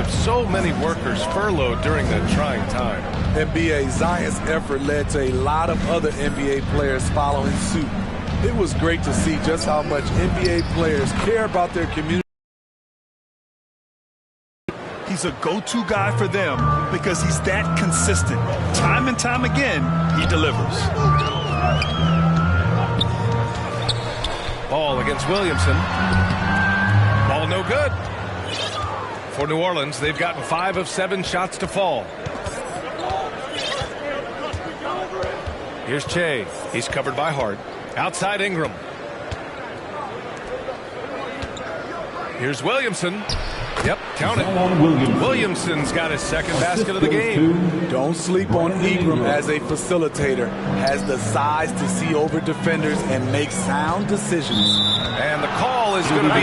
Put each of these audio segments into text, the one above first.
of so many workers furloughed during that trying time. NBA Zion's effort led to a lot of other NBA players following suit. It was great to see just how much NBA players care about their community. He's a go-to guy for them because he's that consistent. Time and time again, he delivers. Ball against Williamson. Ball no good. For New Orleans, they've gotten 5 of 7 shots to fall. Here's Che. He's covered by Hart. Outside Ingram. Here's Williamson. Yep, count it. Williamson's got his second basket of the game. Don't sleep on Ingram as a facilitator. Has the size to see over defenders and make sound decisions. And the call is going to be,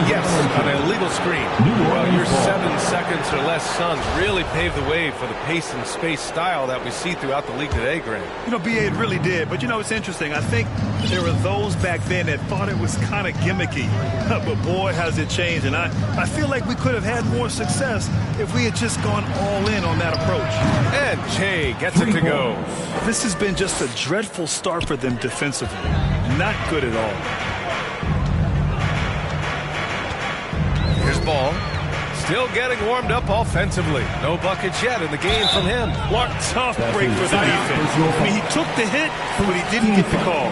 yes, an illegal screen. Well, your 7 seconds or less Suns really paved the way for the pace and space style that we see throughout the league today, Grant. You know, B.A., it really did. But, you know, it's interesting. I think there were those back then that thought it was kind of gimmicky. But, boy, has it changed. And I feel like we could have had more success if we had just gone all in on that approach. And Che gets it to go. This has been just a dreadful start for them defensively. Not good at all. Here's Ball. Still getting warmed up offensively. No buckets yet in the game from him. What tough break for the defense. I mean, he took the hit, but he didn't get the call.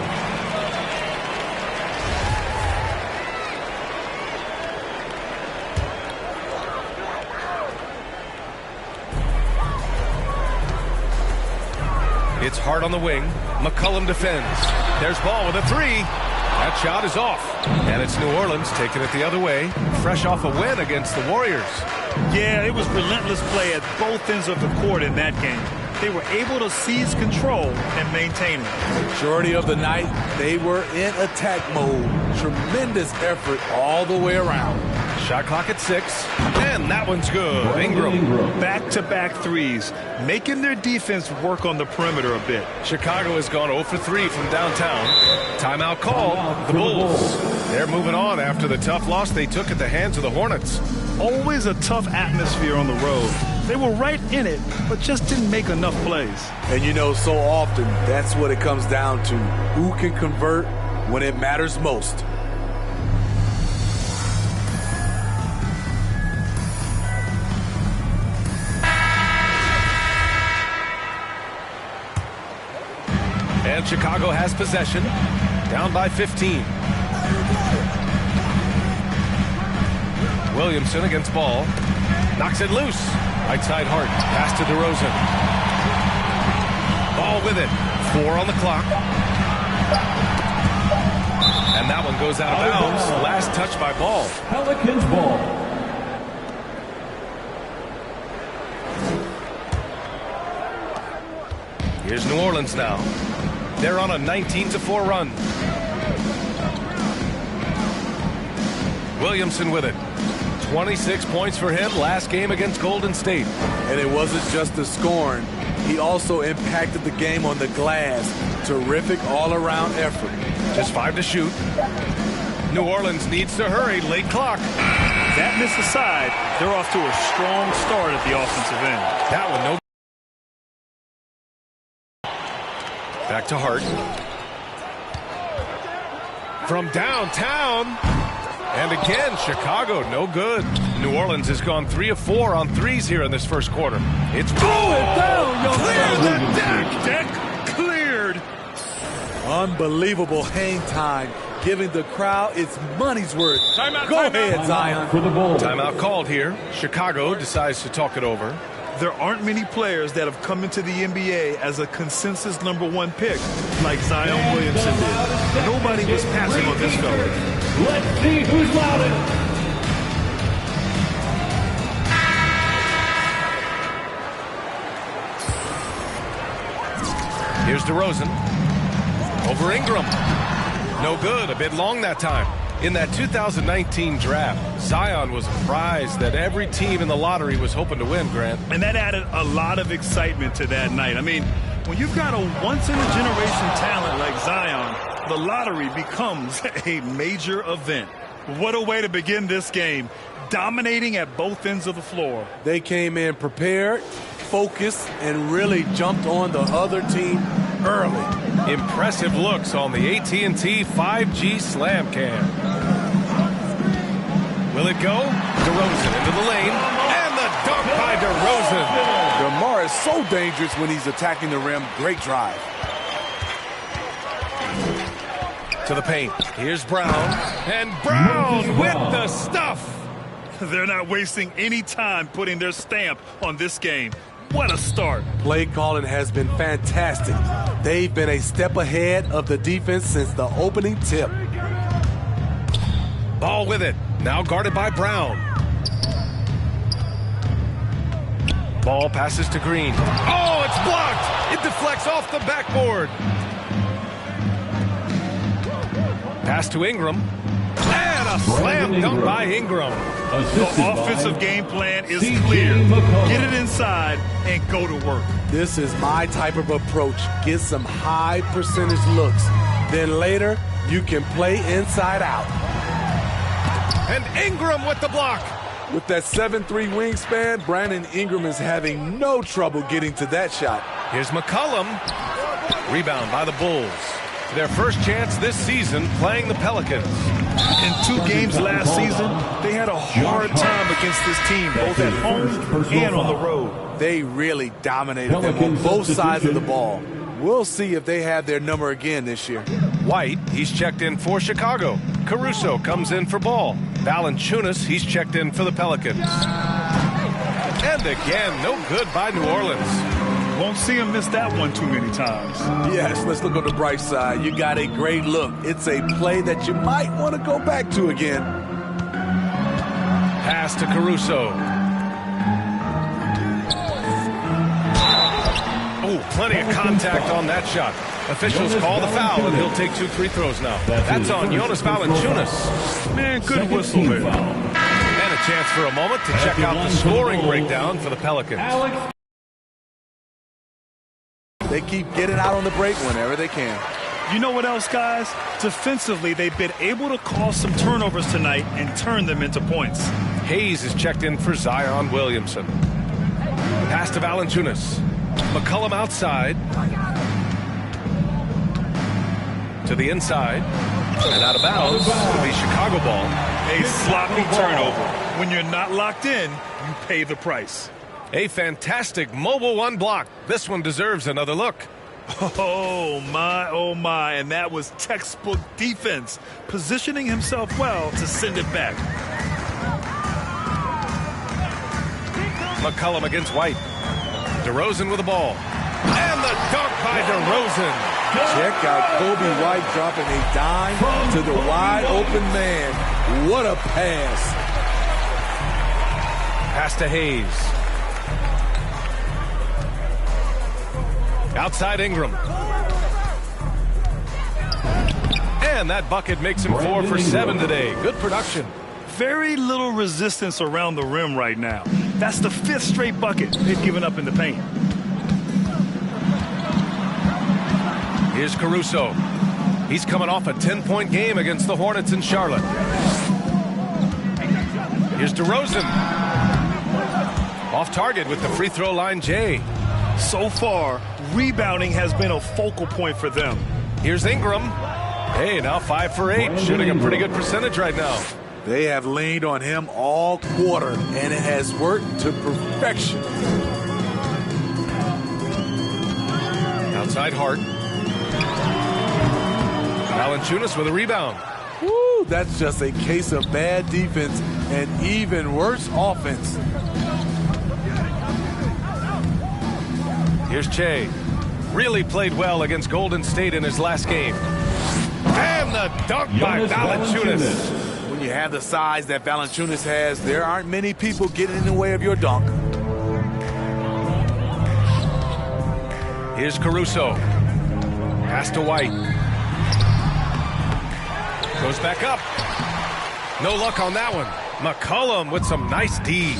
It's Hart on the wing. McCollum defends. There's Ball with a 3. That shot is off. And it's New Orleans taking it the other way. Fresh off a win against the Warriors. Yeah, it was relentless play at both ends of the court in that game. They were able to seize control and maintain it. Majority of the night, they were in attack mode. Tremendous effort all the way around. Shot clock at 6. And that one's good. Ingram. Back-to-back threes, making their defense work on the perimeter a bit. Chicago has gone 0 for 3 from downtown. Timeout called. The Bulls. They're moving on after the tough loss they took at the hands of the Hornets. Always a tough atmosphere on the road. They were right in it, but just didn't make enough plays. And you know, so often, that's what it comes down to. Who can convert when it matters most? And Chicago has possession. Down by 15. Williamson against Ball. Knocks it loose. Right side Hart. Pass to DeRozan. Ball with it. 4 on the clock. And that one goes out of bounds. Last touch by Ball. Pelicans ball. Here's New Orleans now. They're on a 19-4 run. Williamson with it. 26 points for him last game against Golden State. And it wasn't just the scoring. He also impacted the game on the glass. Terrific all-around effort. Just 5 to shoot. New Orleans needs to hurry. Late clock. That miss aside, they're off to a strong start at the offensive end. That one, no. Back to Hart. From downtown. And again, Chicago, no good. New Orleans has gone 3 of 4 on threes here in this first quarter. It's going down. Clear the deck. Deck cleared. Unbelievable hang time, giving the crowd its money's worth. Timeout, Go timeout. ahead, Zion. For the Bulls. Timeout called here. Chicago decides to talk it over. There aren't many players that have come into the NBA as a consensus #1 pick like Zion Williamson did. Nobody was passing on this fella. Let's see who's loudest. Here's DeRozan. Over Ingram. No good. A bit long that time. In that 2019 draft, Zion was a prize that every team in the lottery was hoping to win, Grant. And that added a lot of excitement to that night. I mean, when you've got a once-in-a-generation talent like Zion, the lottery becomes a major event. What a way to begin this game. Dominating at both ends of the floor. They came in prepared, focused, and really jumped on the other team early. Impressive looks on the AT&T 5G Slam Cam. Will it go? DeRozan into the lane, and the dunk by DeRozan. DeMar is so dangerous when he's attacking the rim. Great drive. To the paint. Here's Brown, and Brown with the stuff. They're not wasting any time putting their stamp on this game. What a start. Play calling has been fantastic. They've been a step ahead of the defense since the opening tip. Ball with it. Now guarded by Brown. Ball passes to Green. Oh, it's blocked. It deflects off the backboard. Pass to Ingram. And a slam dunk by Ingram. The offensive game plan is clear. Get it inside and go to work. This is my type of approach. Get some high percentage looks. Then later, you can play inside out. And Ingram with the block. With that 7'3" wingspan, Brandon Ingram is having no trouble getting to that shot. Here's McCollum. Rebound by the Bulls. Their first chance this season playing the Pelicans. In 2 games last season, they had a hard time against this team, both at home and on the road. They really dominated them on both sides of the ball. We'll see if they have their number again this year. White, he's checked in for Chicago. Caruso comes in for Ball. Valanciunas, he's checked in for the Pelicans. And again, no good by New Orleans. Won't see him miss that one too many times. Yes, let's look on the bright side. You got a great look. It's a play that you might want to go back to again. Pass to Caruso. Oh, plenty of contact on that shot. Officials call the foul, and he'll take 2 free throws now. That's on Jonas Valanciunas. Man, good whistle there. And a chance for a moment to check out the scoring breakdown for the Pelicans. They keep getting out on the break whenever they can. You know what else, guys? Defensively, they've been able to cause some turnovers tonight and turn them into points. Hayes is checked in for Zion Williamson. Pass to Valanciunas. McCollum outside. To the inside. And out of bounds. It'll be Chicago ball. A sloppy turnover. When you're not locked in, you pay the price. A fantastic mobile 1 block. This one deserves another look. Oh, my. And that was textbook defense. Positioning himself well to send it back. McCollum against White. DeRozan with the ball. And the dunk by DeRozan. Check out Kobe White dropping a dime to the wide open man. What a pass. Pass to Hayes. Outside Ingram. And that bucket makes him 4 for 7 today. Good production. Very little resistance around the rim right now. That's the 5th straight bucket they've given up in the paint. Here's Caruso. He's coming off a 10-point game against the Hornets in Charlotte. Here's DeRozan. Off target with the free throw line, Jay. So far, rebounding has been a focal point for them. Here's Ingram. Hey, now 5 for 8, shooting a pretty good percentage right now. They have leaned on him all quarter, and it has worked to perfection. Outside Hart. Valanciunas with a rebound. Woo, that's just a case of bad defense and even worse offense. Here's Che. Really played well against Golden State in his last game. And the dunk by Valanciunas. When you have the size that Valanciunas has, there aren't many people getting in the way of your dunk. Here's Caruso. Pass to White. Goes back up. No luck on that one. McCollum with some nice D.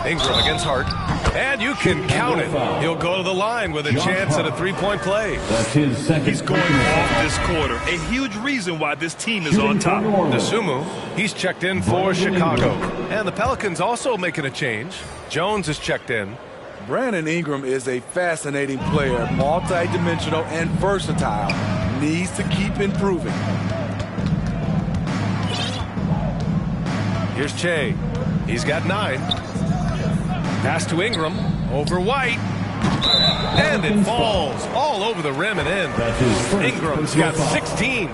Ingram against Hart. And you can count it. He'll go to the line with a chance at a three-point play. That's his second. He's going off this quarter. A huge reason why this team is on top. Nasumu, he's checked in for Chicago. And the Pelicans also making a change. Jones is checked in. Brandon Ingram is a fascinating player, multi-dimensional and versatile. Needs to keep improving. Here's Che. He's got 9. Pass to Ingram. Over White. And it falls all over the rim and in. Ingram's got 16.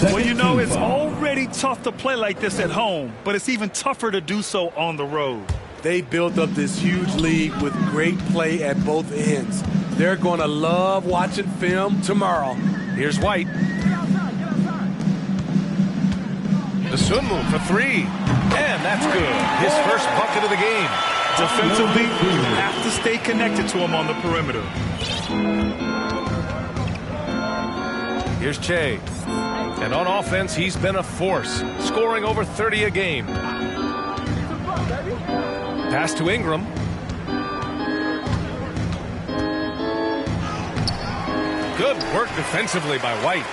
Well, you know, it's already tough to play like this at home, but it's even tougher to do so on the road. They built up this huge lead with great play at both ends. They're going to love watching film tomorrow. Here's White. Nasumu for 3. And that's good. His first bucket of the game. Defensively, you have to stay connected to him on the perimeter. Here's Che. And on offense, he's been a force, scoring over 30 a game. Pass to Ingram. Good work defensively by White.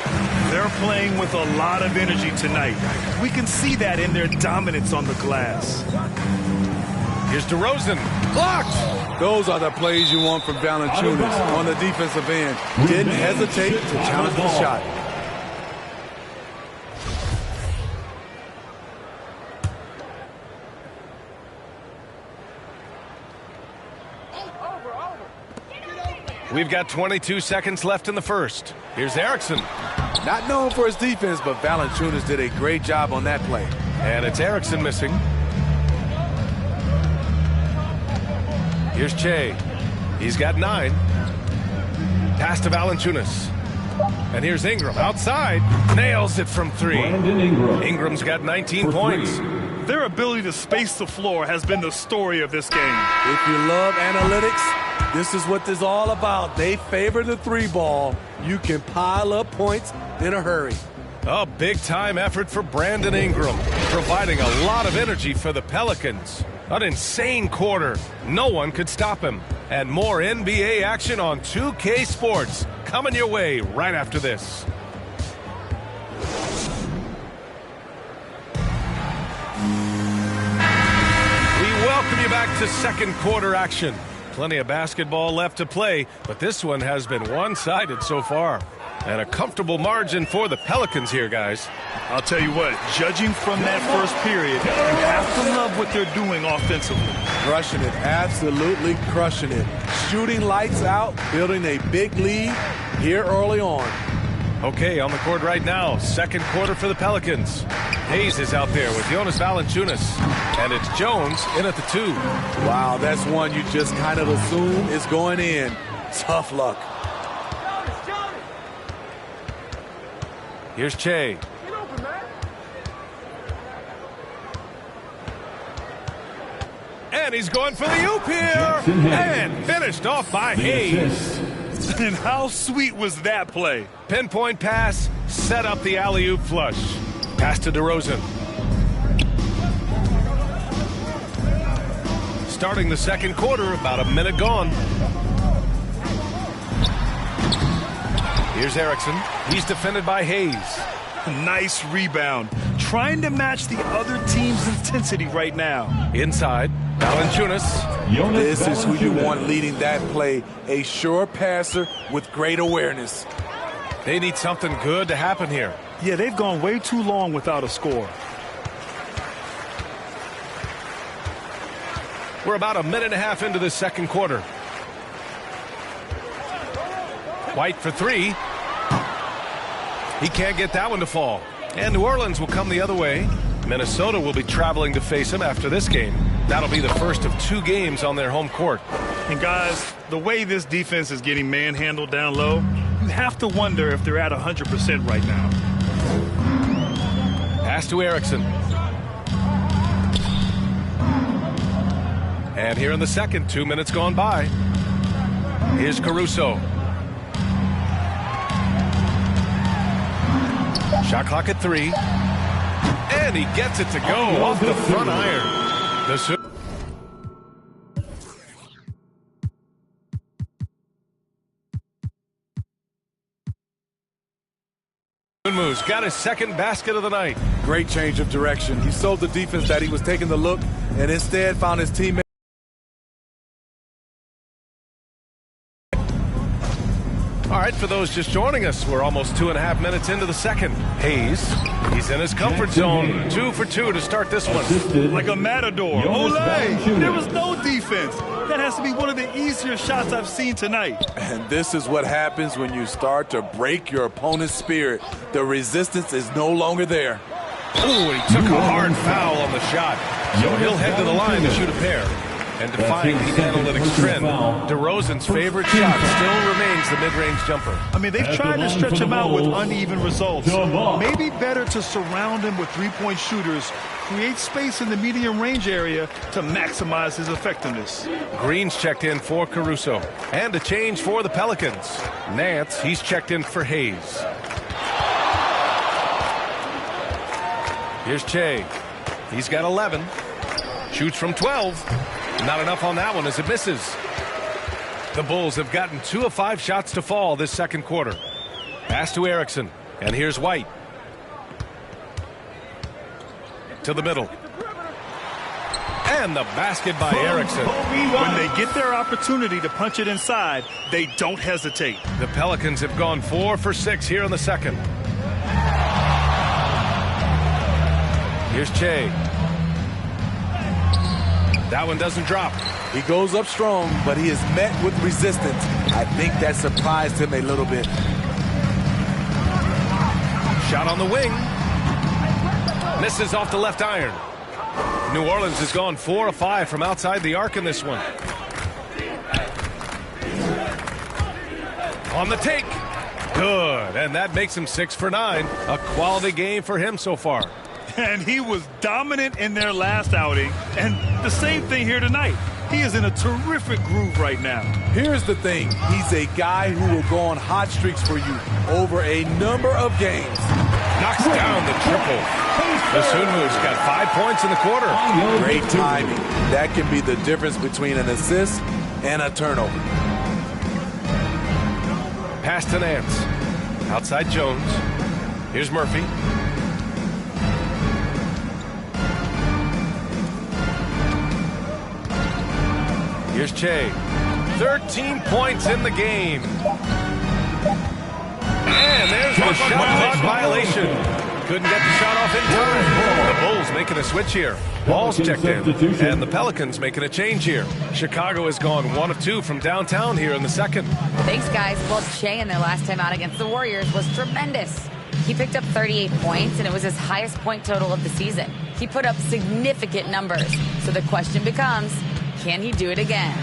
They're playing with a lot of energy tonight. We can see that in their dominance on the glass. Here's DeRozan. Blocked. Those are the plays you want from Valanciunas on the defensive end. Didn't hesitate to challenge the shot. We've got 22 seconds left in the first. Here's Erickson. Not known for his defense, but Valanciunas did a great job on that play. And it's Erickson missing. Here's Che. He's got 9. Pass to Valanciunas. And here's Ingram outside. Nails it from 3. Ingram's got 19 points. Their ability to space the floor has been the story of this game. If you love analytics, this is what this is all about. They favor the 3 ball. You can pile up points in a hurry. A big-time effort for Brandon Ingram, providing a lot of energy for the Pelicans. An insane quarter. No one could stop him. And more NBA action on 2K Sports coming your way right after this. We welcome you back to second quarter action. Plenty of basketball left to play, but this one has been one-sided so far. And a comfortable margin for the Pelicans here, guys. I'll tell you what, judging from that first period, you have to love what they're doing offensively. Crushing it, absolutely crushing it. Shooting lights out, building a big lead here early on. Okay, on the court right now, second quarter for the Pelicans. Hayes is out there with Jonas Valanciunas. And it's Jones in at the 2. Wow, that's one you just kind of assume is going in. Tough luck. Here's Che. And he's going for the oop here. And finished off by Hayes. And how sweet was that play? Pinpoint pass, set up the alley-oop flush. Pass to DeRozan. Starting the second quarter, about a minute gone. Here's Erickson. He's defended by Hayes. Nice rebound. Trying to match the other team's intensity right now. Inside, Valanciunas. This is who you want leading that play. A sure passer with great awareness. They need something good to happen here. Yeah, they've gone way too long without a score. We're about a minute and a half into the second quarter. White for 3. He can't get that one to fall. And New Orleans will come the other way. Minnesota will be traveling to face him after this game. That'll be the first of 2 games on their home court. And guys, the way this defense is getting manhandled down low, you have to wonder if they're at 100% right now. Pass to Erickson. And here in the second, 2 minutes gone by. Here's Caruso. Shot clock at 3. And he gets it to go off the front iron. Moose got his second basket of the night. Great change of direction. He sold the defense that he was taking the look and instead found his teammate. All right, for those just joining us, we're almost 2.5 minutes into the second. Hayes, he's in his comfort zone. 2 for 2 to start this one. Like a matador. Olay! There was no defense. That has to be one of the easier shots I've seen tonight. And this is what happens when you start to break your opponent's spirit. The resistance is no longer there. Oh, he took a hard foul on the shot. So he'll head to the line to shoot a pair. And defying the analytics trend, DeRozan's favorite shot still remains the mid-range jumper. I mean, they've tried to stretch him out with uneven results. Maybe better to surround him with three-point shooters, create space in the medium range area to maximize his effectiveness. Green's checked in for Caruso. And a change for the Pelicans. Nance, he's checked in for Hayes. Here's Che. He's got 11. Shoots from 12. Not enough on that one as it misses. The Bulls have gotten 2 of 5 shots to fall this second quarter. Pass to Erickson. And here's White. To the middle. And the basket by Erickson. When they get their opportunity to punch it inside, they don't hesitate. The Pelicans have gone 4 for 6 here in the second. Here's Che. That one doesn't drop. He goes up strong, but he is met with resistance. I think that surprised him a little bit. Shot on the wing. Misses off the left iron. New Orleans has gone 4 of 5 from outside the arc in this one. On the take. Good. And that makes him 6 for 9. A quality game for him so far. And he was dominant in their last outing. And the same thing here tonight. He is in a terrific groove right now. Here's the thing. He's a guy who will go on hot streaks for you over a number of games. Knocks down the triple. The Sunwoo's got 5 points in the quarter. Great timing. That can be the difference between an assist and a turnover. Pass to Nance. Outside Jones. Here's Murphy. Here's Che. 13 points in the game. And there's the shot clock violation. Couldn't get the shot off in time. The Bulls making a switch here. Ball's checked in. And the Pelicans making a change here. Chicago has gone 1 of 2 from downtown here in the second. Thanks, guys. Well, Che in their last time out against the Warriors was tremendous. He picked up 38 points, and it was his highest point total of the season. He put up significant numbers. So the question becomes, can he do it again?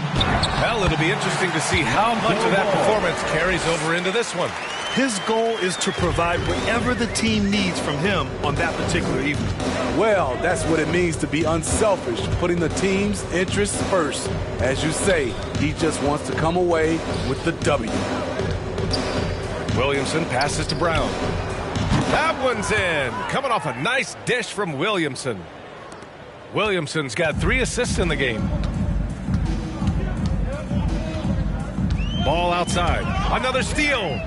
Well, it'll be interesting to see how much of that performance carries over into this one. His goal is to provide whatever the team needs from him on that particular evening. Well, that's what it means to be unselfish, putting the team's interests first. As you say, he just wants to come away with the W. Williamson passes to Brown. That one's in. Coming off a nice dish from Williamson. Williamson's got 3 assists in the game. Ball outside. Another steal.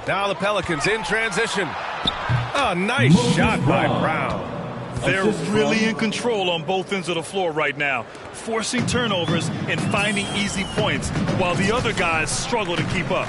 Now the Pelicans in transition. A nice shot by Brown. They're really in control on both ends of the floor right now, forcing turnovers and finding easy points while the other guys struggle to keep up.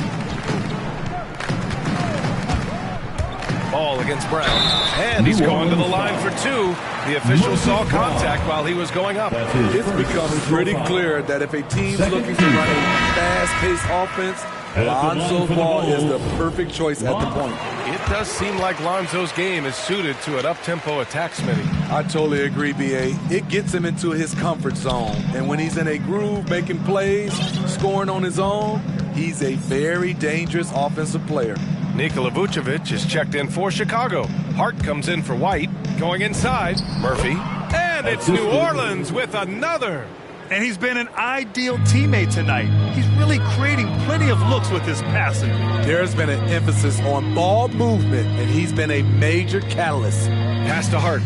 Ball against Brown. And he's going to the line for 2. The official saw contact while he was going up. It's become pretty clear that if a team's looking to run a fast-paced offense, Lonzo's ball is the perfect choice at the point. It does seem like Lonzo's game is suited to an up-tempo attack, Smitty. I totally agree, B.A. It gets him into his comfort zone. And when he's in a groove, making plays, scoring on his own, he's a very dangerous offensive player. Nikola Vucevic is checked in for Chicago. Hart comes in for White. Going inside, Murphy. And it's New Orleans with another. And he's been an ideal teammate tonight. He's really creating plenty of looks with his passing. There's been an emphasis on ball movement, and he's been a major catalyst. Pass to Hart.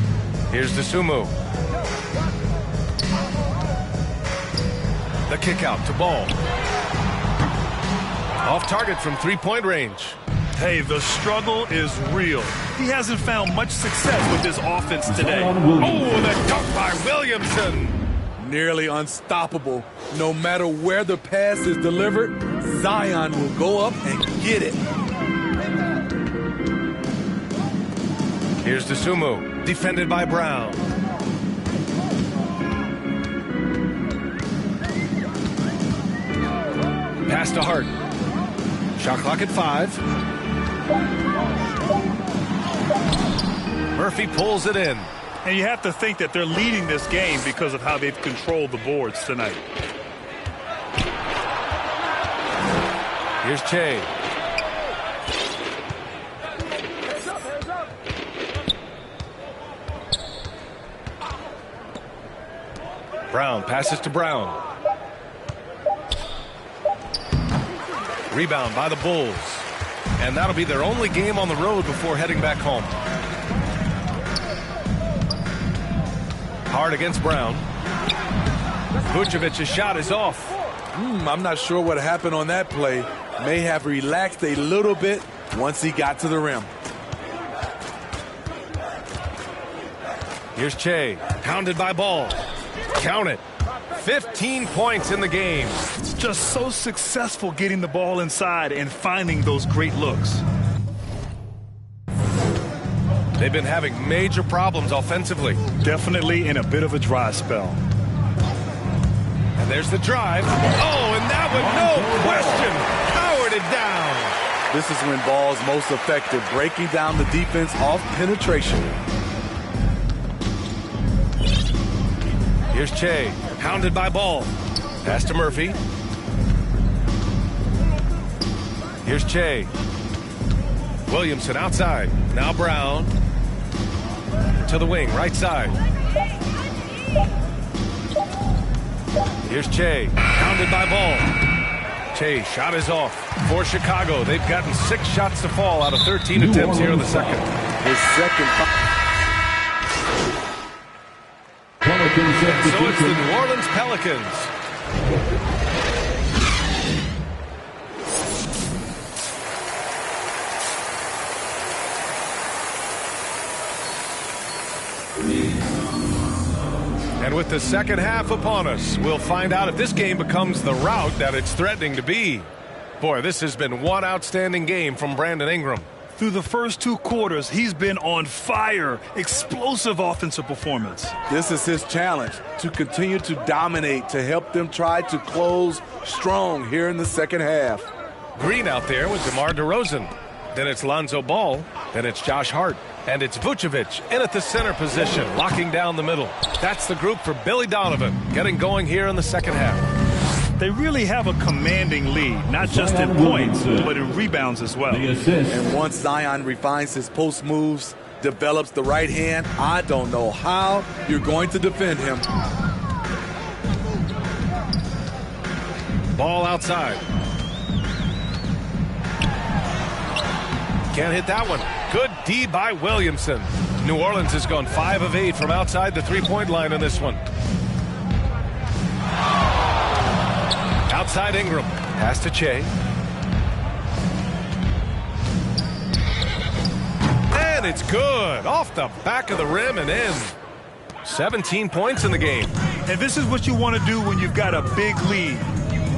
Here's Dosunmu. The kick out to Ball. Off target from 3-point range. Hey, the struggle is real. He hasn't found much success with his offense today. Oh, the dunk by Williamson. Nearly unstoppable. No matter where the pass is delivered, Zion will go up and get it. Here's Dosunmu, defended by Brown. Pass to Hart. Shot clock at 5. Murphy pulls it in. And you have to think that they're leading this game because of how they've controlled the boards tonight. Here's Che. Brown passes to Brown. Rebound by the Bulls. And that'll be their only game on the road before heading back home. Hard against Brown. Vucevic's shot is off. I'm not sure what happened on that play. May have relaxed a little bit once he got to the rim. Here's Che, pounded by Ball. Count it. 15 points in the game. It's just so successful getting the ball inside and finding those great looks. They've been having major problems offensively. Definitely in a bit of a dry spell. And there's the drive. Oh, and that one, no question, powered it down. This is when Ball's most effective, breaking down the defense off penetration. Here's Che, pounded by Ball. Pass to Murphy. Here's Che. Williamson outside. Now Brown. To the wing, right side. Here's Che, pounded by Ball. Che, shot is off. For Chicago, they've gotten 6 shots to fall out of 13 attempts here in the second. His second. And so it's the New Orleans Pelicans. And with the second half upon us, we'll find out if this game becomes the rout that it's threatening to be. Boy, this has been one outstanding game from Brandon Ingram. Through the first 2 quarters, he's been on fire. Explosive offensive performance. This is his challenge, to continue to dominate, to help them try to close strong here in the second half. Green out there with DeMar DeRozan. Then it's Lonzo Ball. Then it's Josh Hart. And it's Vucevic in at the center position, locking down the middle. That's the group for Billy Donovan, getting going here in the second half. They really have a commanding lead, not just in points, but in rebounds as well. And once Zion refines his post moves, develops the right hand, I don't know how you're going to defend him. Ball outside. Can't hit that one. Good D by Williamson. New Orleans has gone 5 of 8 from outside the three-point line in this one. Outside Ingram. Pass to Che. And it's good. Off the back of the rim and in. 17 points in the game. And this is what you want to do when you've got a big lead.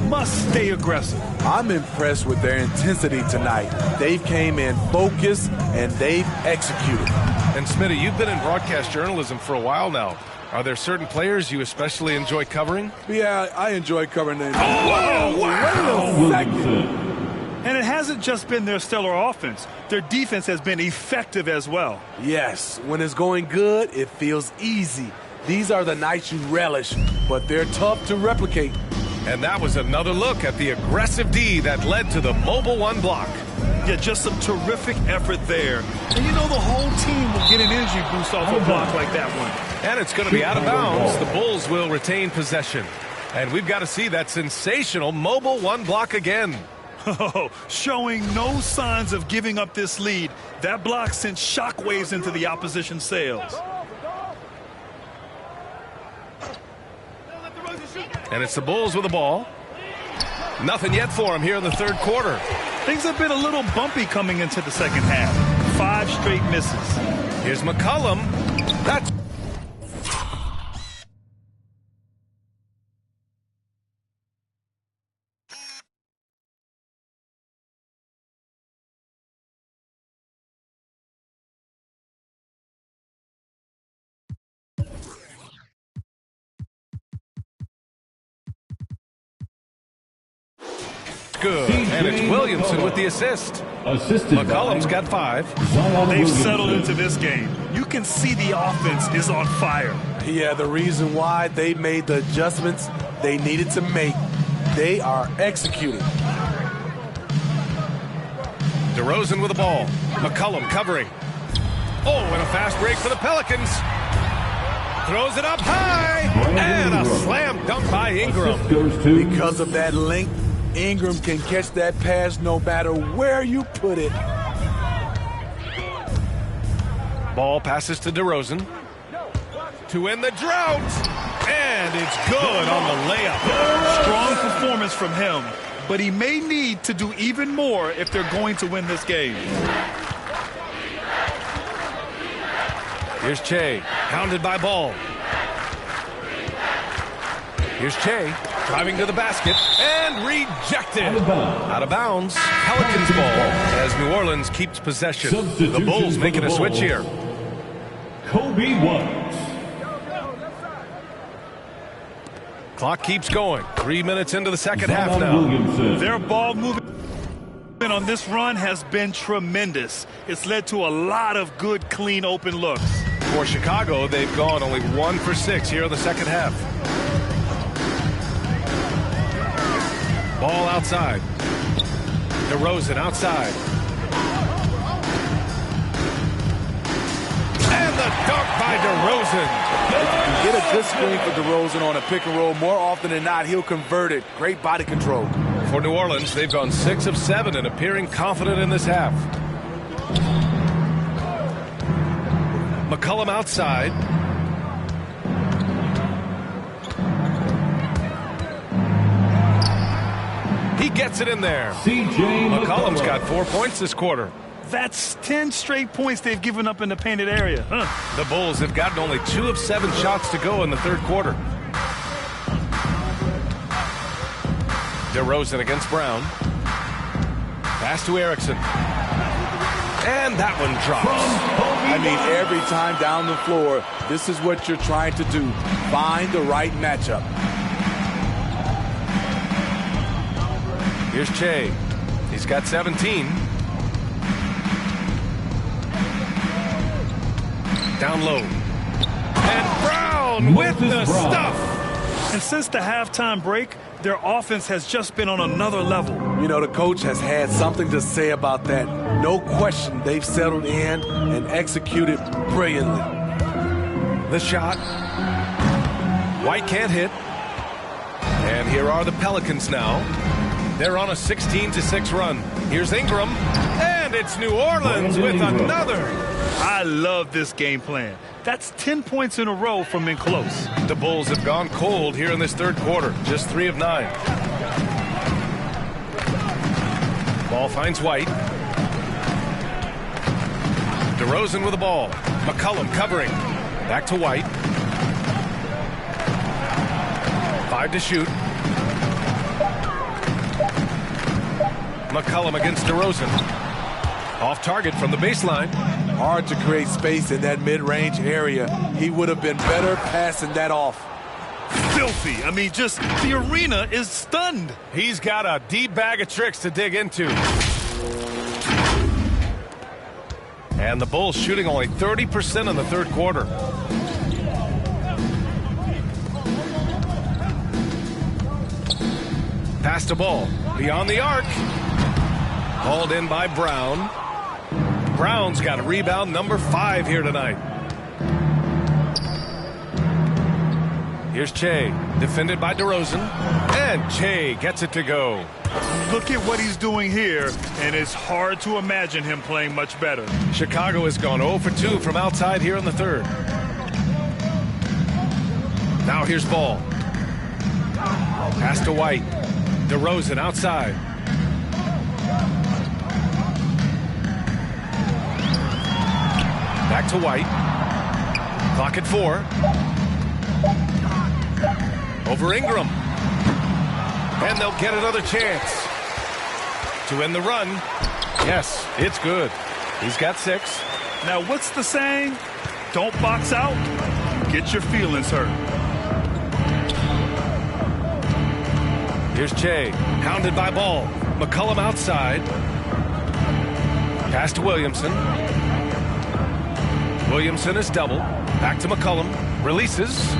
Must stay aggressive. I'm impressed with their intensity tonight. They came in focused and they've executed. And Smitty, you've been in broadcast journalism for a while now. Are there certain players you especially enjoy covering? Yeah, I enjoy covering them. Oh, wow! Wait a second. And it hasn't just been their stellar offense. Their defense has been effective as well. Yes, when it's going good, it feels easy. These are the nights you relish, but they're tough to replicate. And that was another look at the aggressive D that led to the mobile 1 block. Yeah, just some terrific effort there. And you know the whole team will get an energy boost off a block like that one. And it's going to be out of bounds. The Bulls will retain possession. And we've got to see that sensational mobile 1 block again. Oh, showing no signs of giving up this lead. That block sent shockwaves into the opposition sails. And it's the Bulls with the ball. Nothing yet for him here in the third quarter. Things have been a little bumpy coming into the second half. 5 straight misses. Here's McCollum. That's good. And it's Williamson with the assist. McCollum's got 5. They've settled into this game. You can see the offense is on fire. Yeah, the reason why they made the adjustments they needed to make, they are executing. DeRozan with the ball. McCollum covering. Oh, and a fast break for the Pelicans. Throws it up high. And a slam dunk by Ingram. Because of that length, Ingram can catch that pass no matter where you put it. Ball passes to DeRozan to end the drought. And it's good on the layup. Strong performance from him, but he may need to do even more if they're going to win this game. Here's Che, pounded by Ball. Here's Che, driving to the basket, and rejected. Out of bounds. Pelicans ball as New Orleans keeps possession. The Bulls making a switch here. Kobe White. Clock keeps going. 3 minutes into the second half now. Their ball movement on this run has been tremendous. It's led to a lot of good, clean, open looks. For Chicago, they've gone only 1 for 6 here in the second half. Ball outside. DeRozan outside. And the dunk by DeRozan. Get a good screen for DeRozan on a pick and roll. More often than not, he'll convert it. Great body control. For New Orleans, they've gone 6 of 7 and appearing confident in this half. McCollum outside. He gets it in there. McCollum's got 4 points this quarter. That's 10 straight points they've given up in the painted area. The Bulls have gotten only 2 of 7 shots to go in the third quarter. DeRozan against Brown. Pass to Erickson. And that one drops. I mean, every time down the floor, this is what you're trying to do. Find the right matchup. Here's Che. He's got 17. Down low. And Brown with the stuff. And since the halftime break, their offense has just been on another level. You know, the coach has had something to say about that. No question, they've settled in and executed brilliantly. The shot. White can't hit. And here are the Pelicans now. They're on a 16-6 run. Here's Ingram. And it's New Orleans with another. I love this game plan. That's 10 points in a row from in close. The Bulls have gone cold here in this third quarter. Just 3 of 9. Ball finds White. DeRozan with the ball. McCollum covering. Back to White. 5 to shoot. McCollum against DeRozan. Off target from the baseline. Hard to create space in that mid-range area. He would have been better passing that off. Filthy. I mean, just the arena is stunned. He's got a deep bag of tricks to dig into. And the Bulls shooting only 30% in the third quarter. Pass to ball. Beyond the arc. Hauled in by Brown. Brown's got a rebound number 5 here tonight. Here's Che, defended by DeRozan. And Che gets it to go. Look at what he's doing here, and it's hard to imagine him playing much better. Chicago has gone 0 for 2 from outside here in the third. Now here's Ball. Pass to White. DeRozan outside. Back to White. Clock at 4. Over Ingram. And they'll get another chance to end the run. Yes, it's good. He's got 6. Now, what's the saying? Don't box out. Get your feelings hurt. Here's Che, hounded by Ball. McCollum outside. Pass to Williamson. Williamson is double. Back to McCollum. Releases.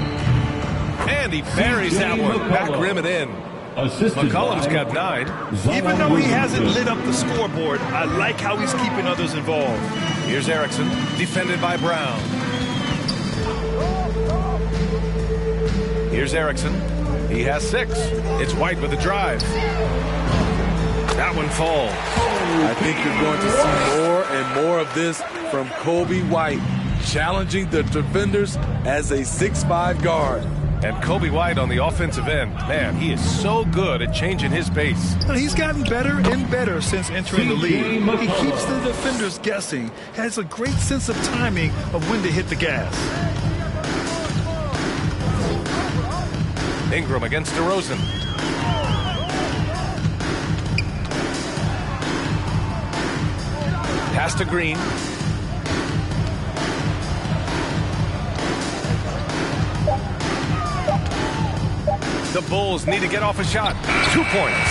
And he buries that one. Back rim and in. McCollum's got 9. Even though he hasn't lit up the scoreboard, I like how he's keeping others involved. Here's Erickson, defended by Brown. Here's Erickson. He has 6. It's White with the drive. That one falls. I think you're going to see more and more of this from Kobe White, challenging the defenders as a 6'5" guard. And Kobe White on the offensive end. Man, he is so good at changing his pace. He's gotten better and better since entering the league. He keeps the defenders guessing, has a great sense of timing of when to hit the gas. Ingram against DeRozan. Pass to Green. The Bulls need to get off a shot. 2 points.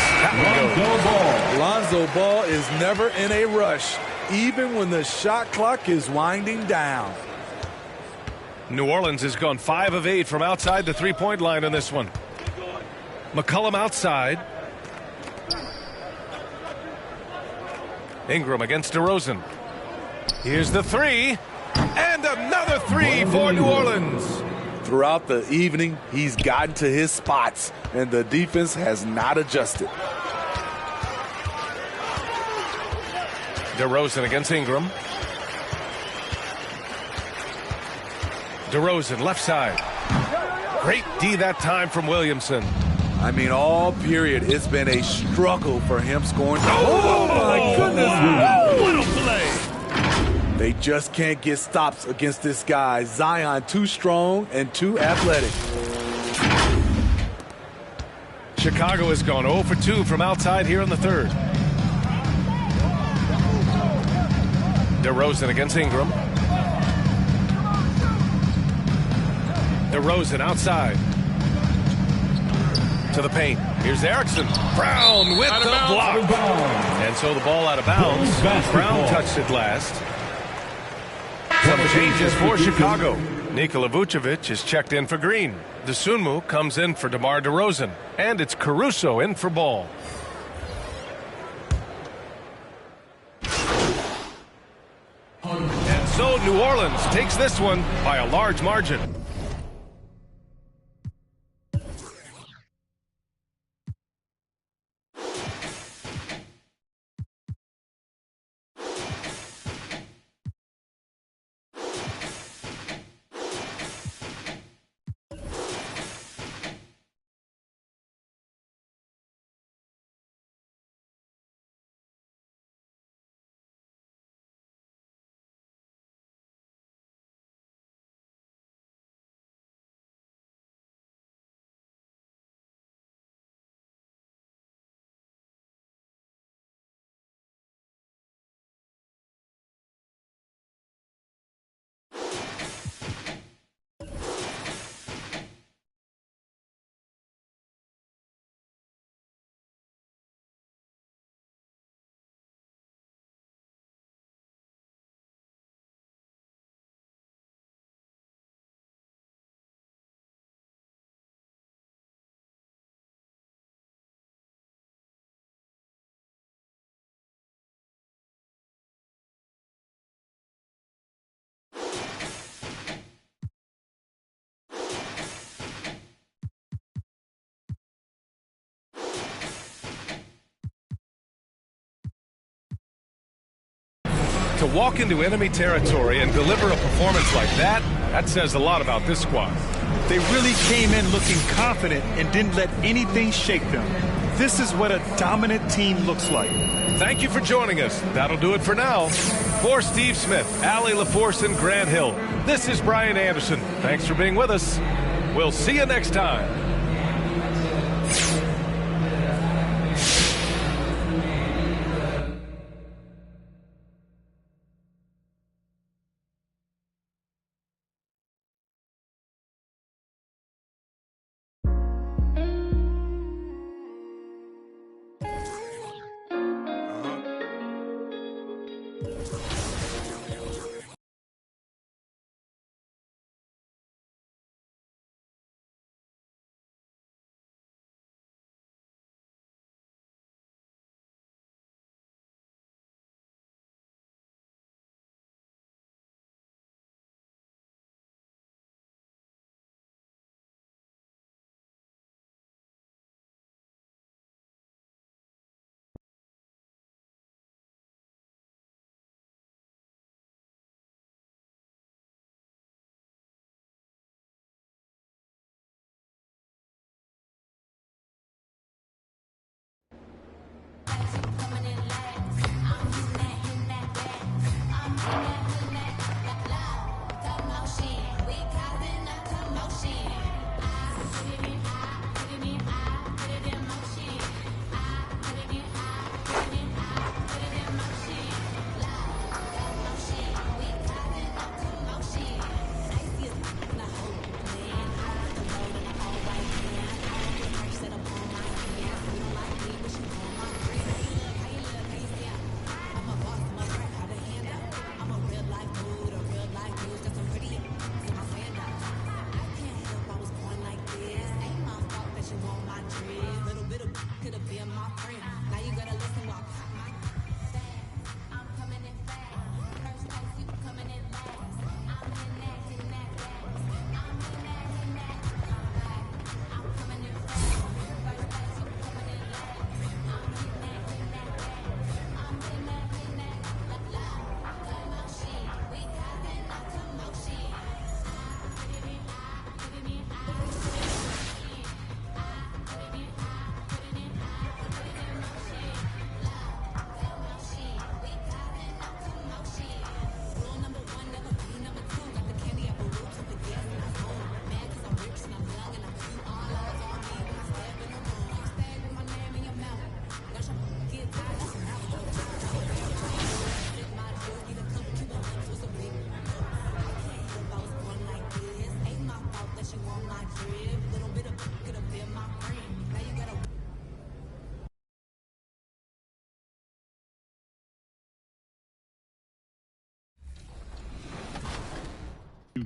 Lonzo Ball is never in a rush, even when the shot clock is winding down. New Orleans has gone 5 of 8 from outside the three-point line on this one. McCollum outside. Ingram against DeRozan. Here's the 3. And another 3 for New Orleans. Throughout the evening, he's gotten to his spots, and the defense has not adjusted. DeRozan against Ingram. DeRozan, left side. Great D that time from Williamson. I mean, all period, it's been a struggle for him scoring. Oh, my goodness. Oh, what a play. They just can't get stops against this guy. Zion, too strong and too athletic. Chicago has gone 0 for 2 from outside here in the third. DeRozan against Ingram. DeRozan outside. To the paint. Here's Erickson. Brown with the block. And so the ball out of bounds. Brown touched it last. Some changes for Chicago. Nikola Vucevic is checked in for Green. Dosunmu comes in for DeMar DeRozan. And it's Caruso in for Ball. And so New Orleans takes this one by a large margin. To walk into enemy territory and deliver a performance like that, that says a lot about this squad. They really came in looking confident and didn't let anything shake them. This is what a dominant team looks like. Thank you for joining us. That'll do it for now. For Steve Smith, Allie LaForce, and Grant Hill, this is Brian Anderson. Thanks for being with us. We'll see you next time.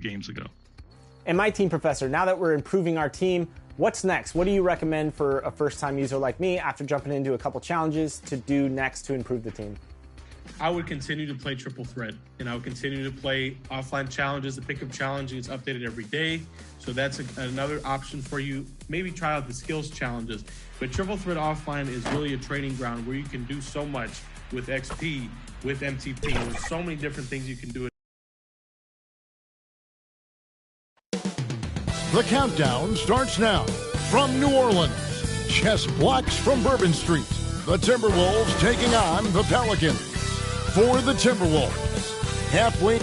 Games ago. And my team professor, now that we're improving our team, what's next? What do you recommend for a first-time user like me after jumping into a couple challenges to do next to improve the team? I would continue to play triple threat, and I would continue to play offline challenges. The pickup challenge is updated every day, so that's another option for you. Maybe try out the skills challenges, but triple threat offline is really a training ground where you can do so much with XP, with MTP. There's so many different things you can do. The countdown starts now. From New Orleans, just blocks from Bourbon Street, the Timberwolves taking on the Pelicans. For the Timberwolves, halfway.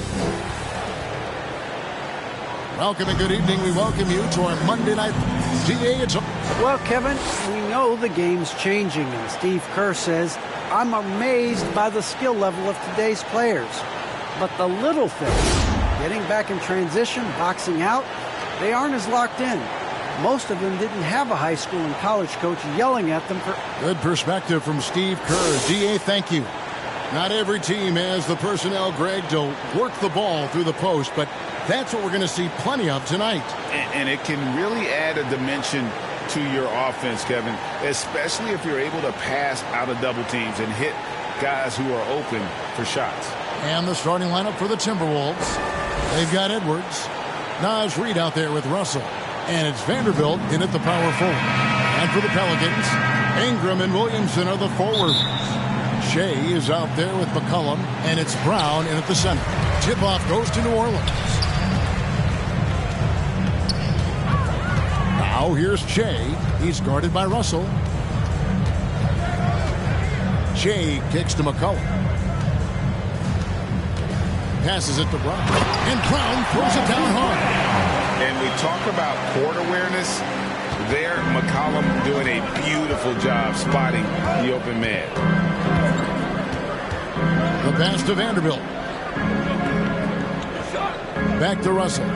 Welcome and good evening. We welcome you to our Monday night. DA, it's... Well, Kevin, we know the game's changing, and Steve Kerr says, I'm amazed by the skill level of today's players. But the little things, getting back in transition, boxing out, they aren't as locked in. Most of them didn't have a high school and college coach yelling at them for... Good perspective from Steve Kerr. DA, thank you. Not every team has the personnel, Greg, to work the ball through the post, but that's what we're going to see plenty of tonight. And it can really add a dimension to your offense, Kevin, especially if you're able to pass out of double teams and hit guys who are open for shots. And the starting lineup for the Timberwolves. They've got Edwards. Naz Reid out there with Russell. And it's Vanderbilt in at the power forward. And for the Pelicans, Ingram and Williamson are the forwards. Shea is out there with McCollum. And it's Brown in at the center. Tip-off goes to New Orleans. Now here's Shea. He's guarded by Russell. Shea kicks to McCollum. passes it to Brown. And Brown throws it down hard. And we talk about court awareness. There, McCollum doing a beautiful job spotting the open man. The pass to Vanderbilt. Back to Russell.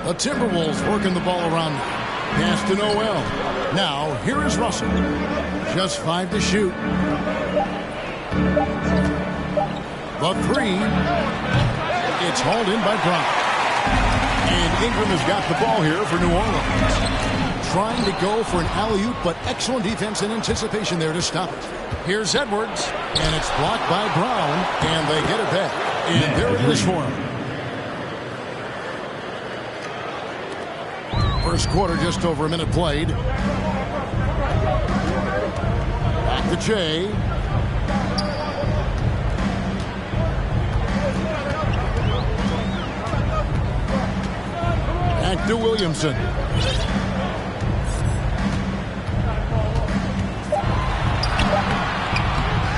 The Timberwolves working the ball around. Pass to Noel. Now, here is Russell. Just 5 to shoot. The 3. It's hauled in by Brown. And Ingram has got the ball here for New Orleans. Trying to go for an alley-oop, but excellent defense and anticipation there to stop it. Here's Edwards, and it's blocked by Brown, and they get it back. And there it is for him. First quarter, just over a minute played. Back to Jay. Back to Williamson.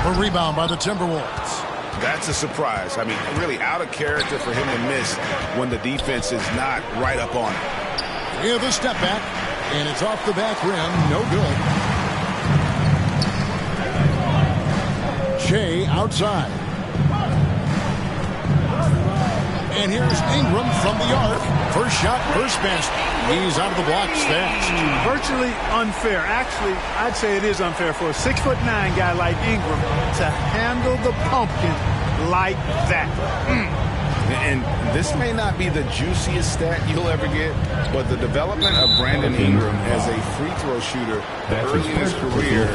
A rebound by the Timberwolves. That's a surprise. I mean, really out of character for him to miss when the defense is not right up on it. Yeah, the step back, and it's off the back rim. No good. Shea outside. And here's Ingram from the arc. First shot, first basket. He's out of the blocks fast. Virtually unfair. Actually, I'd say it is unfair for a 6'9" guy like Ingram to handle the pumpkin like that. And this may not be the juiciest stat you'll ever get, but the development of Brandon Ingram as a free throw shooter early in his career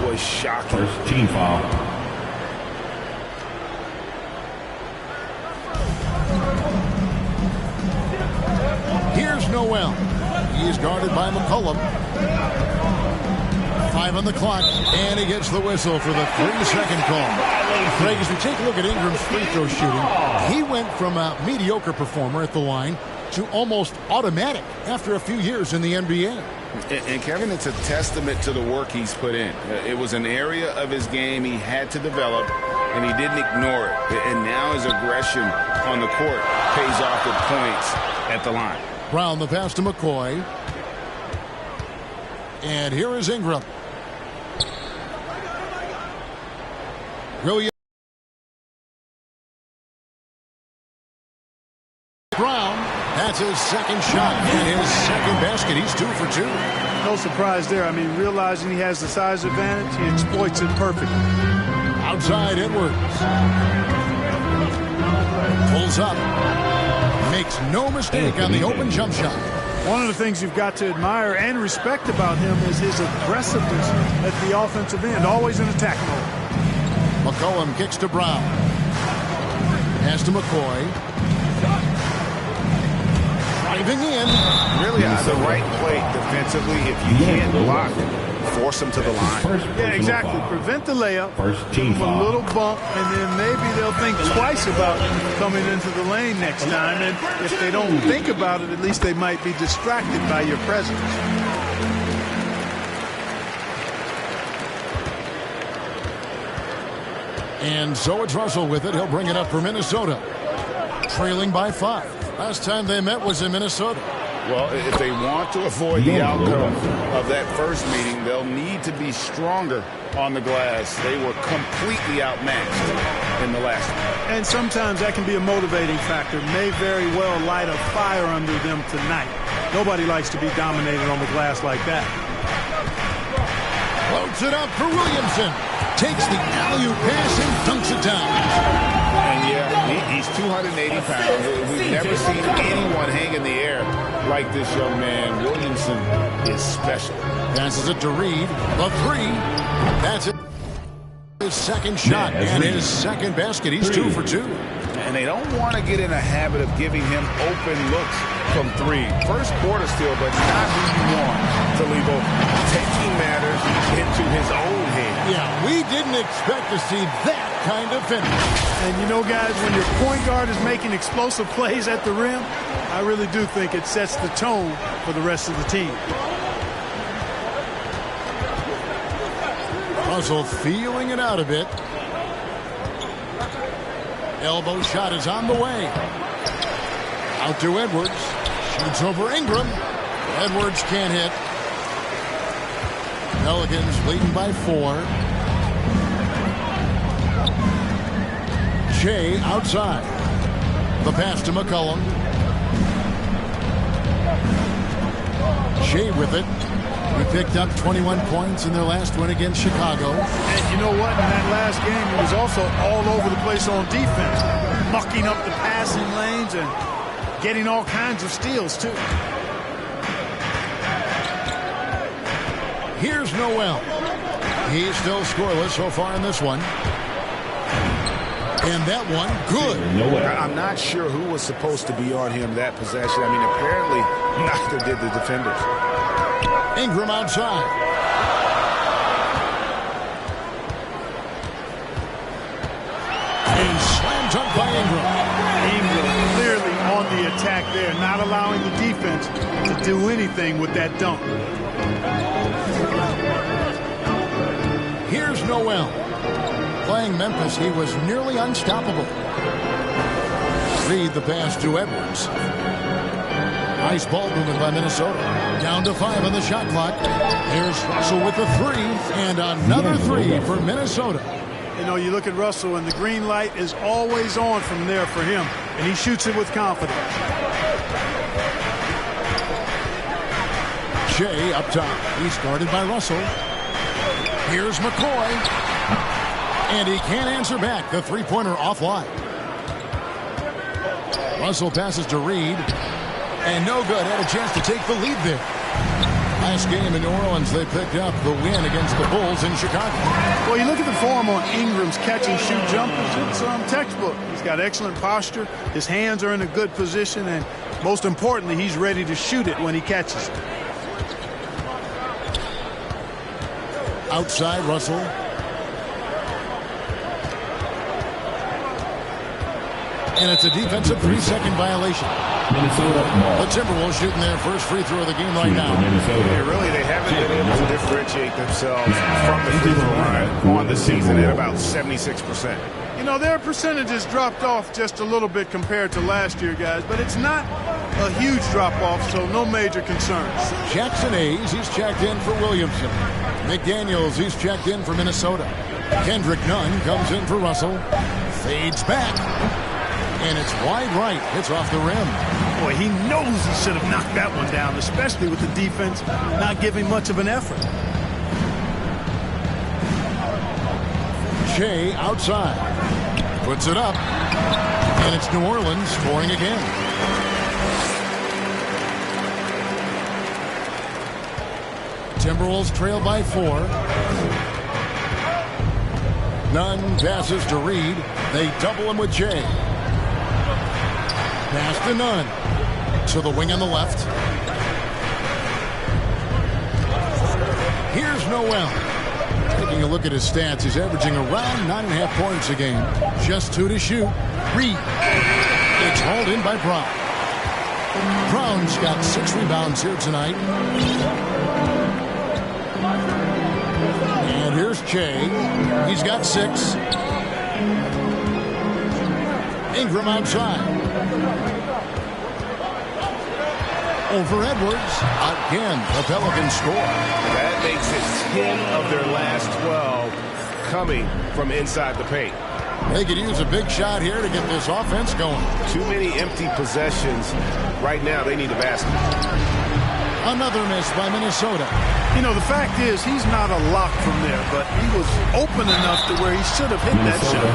was shocking. First team foul. Here's Noel. He's guarded by McCollum. 5 on the clock, and he gets the whistle for the 3-second call. Craig, as we take a look at Ingram's free throw shooting, he went from a mediocre performer at the line to almost automatic after a few years in the NBA. And Kevin, it's a testament to the work he's put in. It was an area of his game he had to develop, and he didn't ignore it. And now his aggression on the court pays off with points at the line. Brown the pass to McCoy. And here is Ingram. Williams. Brown, that's his second shot and his second basket. He's 2 for 2. No surprise there. I mean, realizing he has the size advantage, he exploits it perfectly. Outside Edwards. Pulls up. Makes no mistake on the open jump shot. One of the things you've got to admire and respect about him is his aggressiveness at the offensive end, always in attack mode. McCollum kicks to Brown. Pass to McCoy. Driving in. Really on the right plate defensively. If you can't block, force him to the line. Yeah, exactly. Prevent the layup. First Give team him a foul. little bump, and then maybe they'll think twice about coming into the lane next time. And if they don't think about it, at least they might be distracted by your presence. And so it's Russell with it. He'll bring it up for Minnesota. Trailing by 5. Last time they met was in Minnesota. Well, if they want to avoid the outcome of that first meeting, they'll need to be stronger on the glass. They were completely outmatched in the last one. And sometimes that can be a motivating factor. May very well light a fire under them tonight. Nobody likes to be dominated on the glass like that. Floats it up for Williamson. Takes the alley-oop pass and dunks it down. And yeah, he's 280 pounds. We've never seen anyone hang in the air like this young man. Williamson is special. Passes it to Reed. The 3. That's it. His second shot and his second basket. He's 2 for 2. And they don't want to get in a habit of giving him open looks from 3. First quarter still, but not who you want to leave open. Taking matters into his own hands. Yeah, we didn't expect to see that kind of finish. And you know, guys, when your point guard is making explosive plays at the rim, I really do think it sets the tone for the rest of the team. Russell feeling it out a bit. Elbow shot is on the way. Out to Edwards. Shoots over Ingram. Edwards can't hit. Pelicans leading by 4. Shea outside. The pass to McCollum. Shea with it. He picked up 21 points in their last win against Chicago. And you know what? In that last game, he was also all over the place on defense, mucking up the passing lanes and getting all kinds of steals, too. Here's Noel. He's still scoreless so far in this one. And that one, good. I'm not sure who was supposed to be on him that possession. I mean, apparently neither did the defenders. Ingram outside. And slam dunk by Ingram. Ingram clearly on the attack there, not allowing the defense to do anything with that dunk. Here's Noel. Playing Memphis, he was nearly unstoppable. Reed the pass to Edwards. Nice ball movement by Minnesota. Down to 5 on the shot clock. Here's Russell with the 3, and another 3 for Minnesota. You know, you look at Russell, and the green light is always on from there for him, and he shoots it with confidence. Shea up top. He's guarded by Russell. Here's McCoy. And he can't answer back. The three-pointer offline. Russell passes to Reed. And no good. Had a chance to take the lead there. Last game in New Orleans, they picked up the win against the Bulls in Chicago. Well, you look at the form on Ingram's catch-and-shoot jumpers. It's textbook. He's got excellent posture. His hands are in a good position. And most importantly, he's ready to shoot it when he catches it. Outside, Russell. And it's a defensive 3-second violation. Minnesota. The Timberwolves shooting their first free throw of the game right now. They haven't been able to differentiate themselves from the free throw line on the season at about 76%. You know, their percentages dropped off just a little bit compared to last year, guys, but it's not a huge drop-off, so no major concerns. Jackson Hayes, he's checked in for Williamson. McDaniels, he's checked in for Minnesota. Kendrick Nunn comes in for Russell. Fades back. And it's wide right. It's off the rim. Boy, he knows he should have knocked that one down, especially with the defense not giving much of an effort. Shea outside. Puts it up. And it's New Orleans scoring again. Timberwolves trail by 4. Nunn passes to Reed. They double him with Shea. Pass to Nunn. To the wing on the left. Here's Noel. Taking a look at his stats, he's averaging around 9.5 points a game. Just 2 to shoot. Reed. It's hauled in by Brown. Brown's got 6 rebounds here tonight. And here's Shea. He's got 6. Ingram outside. Over Edwards. Again, the Pelicans score. That makes it 10 of their last 12 coming from inside the paint. They could use a big shot here to get this offense going. Too many empty possessions. Right now, they need a basket. Another miss by Minnesota. You know, the fact is, he's not a lock from there, but he was open enough to where he should have hit that shot.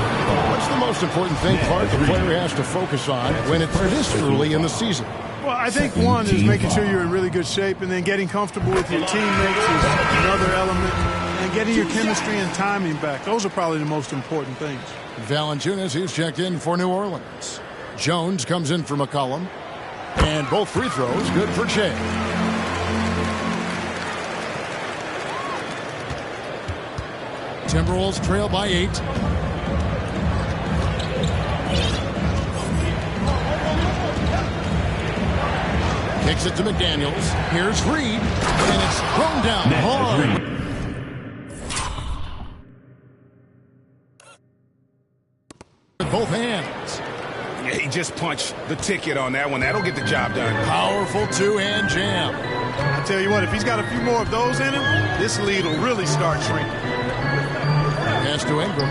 What's the most important thing, Clark, the player has to focus on when it's this early in the season? Well, I think one is making sure you're in really good shape, and then getting comfortable with your teammates is another element, and getting your chemistry and timing back. Those are probably the most important things. Valanciunas, he's checked in for New Orleans. Jones comes in for McCollum. And both free throws good for Shea. Timberwolves trail by 8. Kicks it to McDaniels. Here's Reed. And it's thrown down hard. Both hands. Yeah, he just punched the ticket on that one. That'll get the job done. Powerful two-hand jam. I tell you what, if he's got a few more of those in him, this lead will really start shrinking. Pass to Ingram.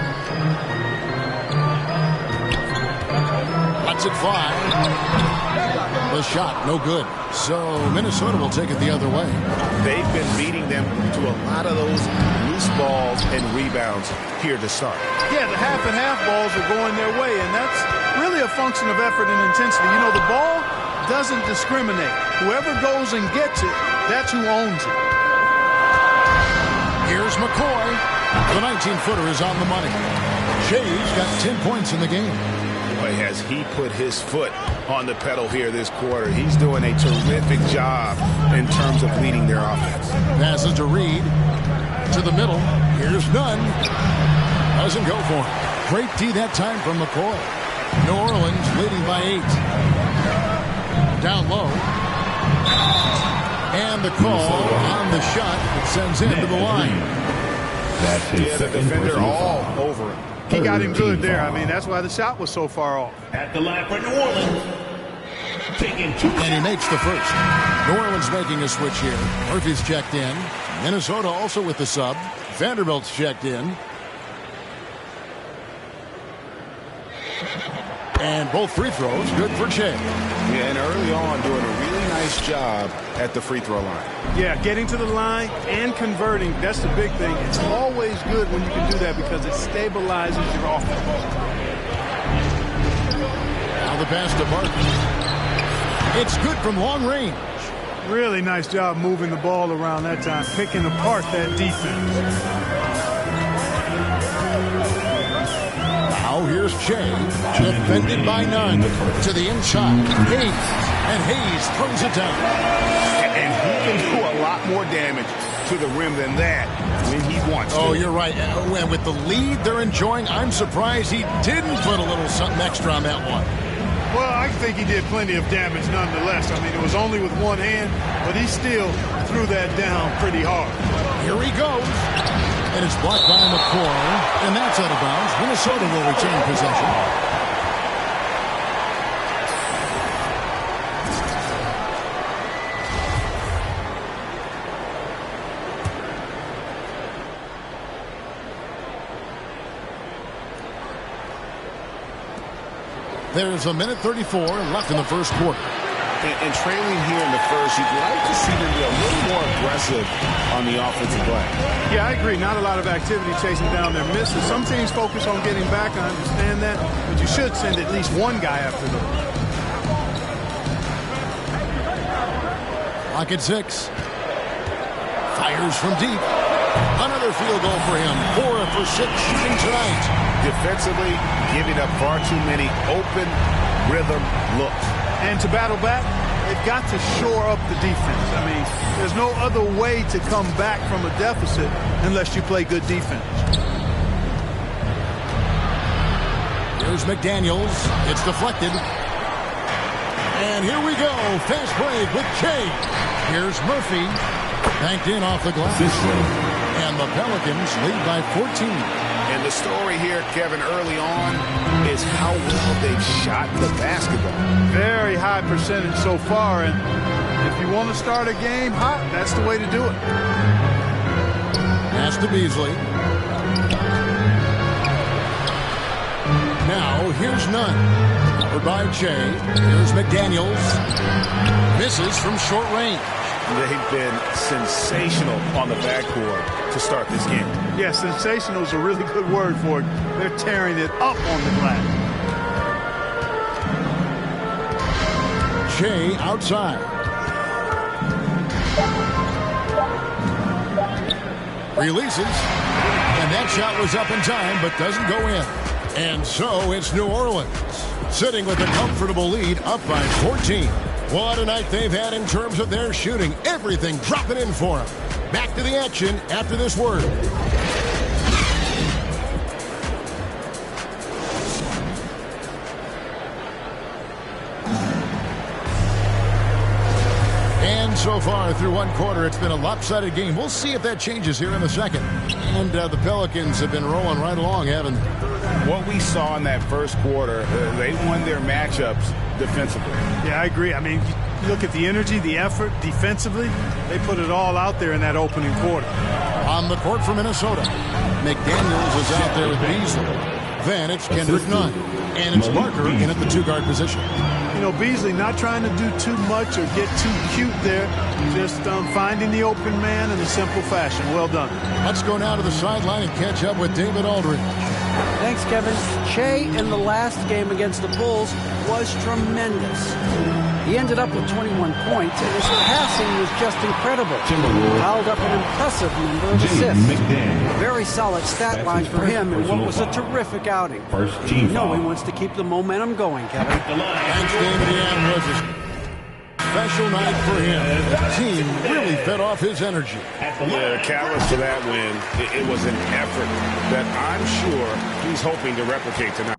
Lets it fly. The shot, no good. So Minnesota will take it the other way. They've been beating them to a lot of those loose balls and rebounds here to start. Yeah, the half-and-half balls are going their way, and that's really a function of effort and intensity. You know, the ball doesn't discriminate. Whoever goes and gets it, that's who owns it. Here's McCoy. The 19-footer is on the money. Shea's got 10 points in the game. Boy, has he put his foot on the pedal here this quarter. He's doing a terrific job in terms of leading their offense. Passes to Reed. To the middle. Here's Nunn. Doesn't go for him. Great D that time from McCoy. New Orleans leading by 8. Down low. And the call on the shot that sends him to the line. That's his the defender all over him. He got him good there. I mean, that's why the shot was so far off. At the line for New Orleans. Taking 2 And he makes the first. New Orleans making a switch here. Murphy's checked in. Minnesota also with the sub. Vanderbilt's checked in. And both free throws good for Shea. Yeah, and early on doing a really nice job at the free throw line. Yeah, getting to the line and converting, that's the big thing. It's always good when you can do that because it stabilizes your offense. Now the pass to Barton. It's good from long range. Really nice job moving the ball around that time, picking apart that defense. Now here's Shea, defended by Nunn. To the inside, Hayes. And Hayes throws it down. And he can do a lot more damage to the rim than that when he wants to. Oh, you're right. And with the lead they're enjoying, I'm surprised he didn't put a little something extra on that one. Well, I think he did plenty of damage nonetheless. I mean, it was only with one hand, but he still threw that down pretty hard. Here he goes. And it's blocked by McCoy. And that's out of bounds. Minnesota will retain possession. There's a minute 34 left in the first quarter. And trailing here in the first, you'd like to see them be a little more aggressive on the offensive play. Yeah, I agree. Not a lot of activity chasing down their misses. Some teams focus on getting back. I understand that. But you should send at least one guy after them. Clock at 6. Fires from deep. Another field goal for him. 4 for 6 shooting tonight. Defensively, giving up far too many open rhythm looks. And to battle back, they've got to shore up the defense. I mean, there's no other way to come back from a deficit unless you play good defense. Here's McDaniels. It's deflected. And here we go. Fast break with Shea. Here's Murphy. Banked in off the glass. And the Pelicans lead by 14. And the story here, Kevin, early on is how well they've shot the basketball. Very high percentage so far. And if you want to start a game hot, that's the way to do it. Pass to Beasley. Now, here's Nunn. Covered by Shea. Here's McDaniels. Misses from short range. They've been sensational on the backboard to start this game. Yeah, sensational is a really good word for it. They're tearing it up on the glass. Shea outside. Releases. And that shot was up in time, but doesn't go in. And so it's New Orleans, sitting with a comfortable lead, up by 14. What a night they've had in terms of their shooting. Everything dropping in for them. Back to the action after this word. And so far through one quarter, it's been a lopsided game. We'll see if that changes here in the second. And the Pelicans have been rolling right along, haven't they? What we saw in that first quarter, they won their matchups defensively. Yeah, I agree. I mean, you look at the energy, the effort defensively, they put it all out there in that opening quarter. On the court for Minnesota, McDaniels is out there with Beasley. Then it's Kendrick Nunn. And it's Barker in at the two-guard position. You know, Beasley not trying to do too much or get too cute there. Just finding the open man in a simple fashion. Well done. Let's go now to the sideline and catch up with David Aldridge. Thanks, Kevin. Shea in the last game against the Bulls was tremendous. He ended up with 21 points, and his passing was just incredible. Piled up an impressive number of assists. A very solid stat line for him in what was a terrific outing. You know he wants to keep the momentum going, Kevin. Thanks, David. Yeah, it was a special night for him. The team really fed off his energy. Yeah, the catalyst for that win, it was an effort that I'm sure he's hoping to replicate tonight.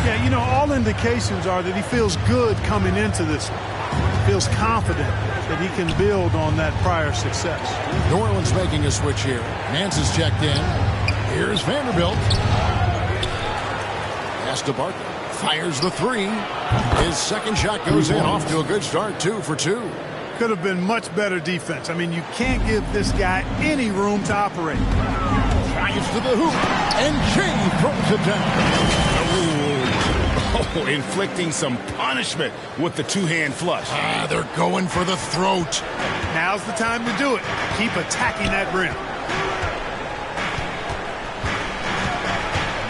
Yeah, you know, all indications are that he feels good coming into this. Feels confident that he can build on that prior success. New Orleans making a switch here. Nance is checked in. Here's Vanderbilt. Pass to Barker. Fires the three. His second shot goes in. Off to a good start. 2 for 2. Could have been much better defense. I mean, you can't give this guy any room to operate. Drives to the hoop. And Shea throws it down. Oh, inflicting some punishment with the two-hand flush. They're going for the throat. Now's the time to do it. Keep attacking that rim.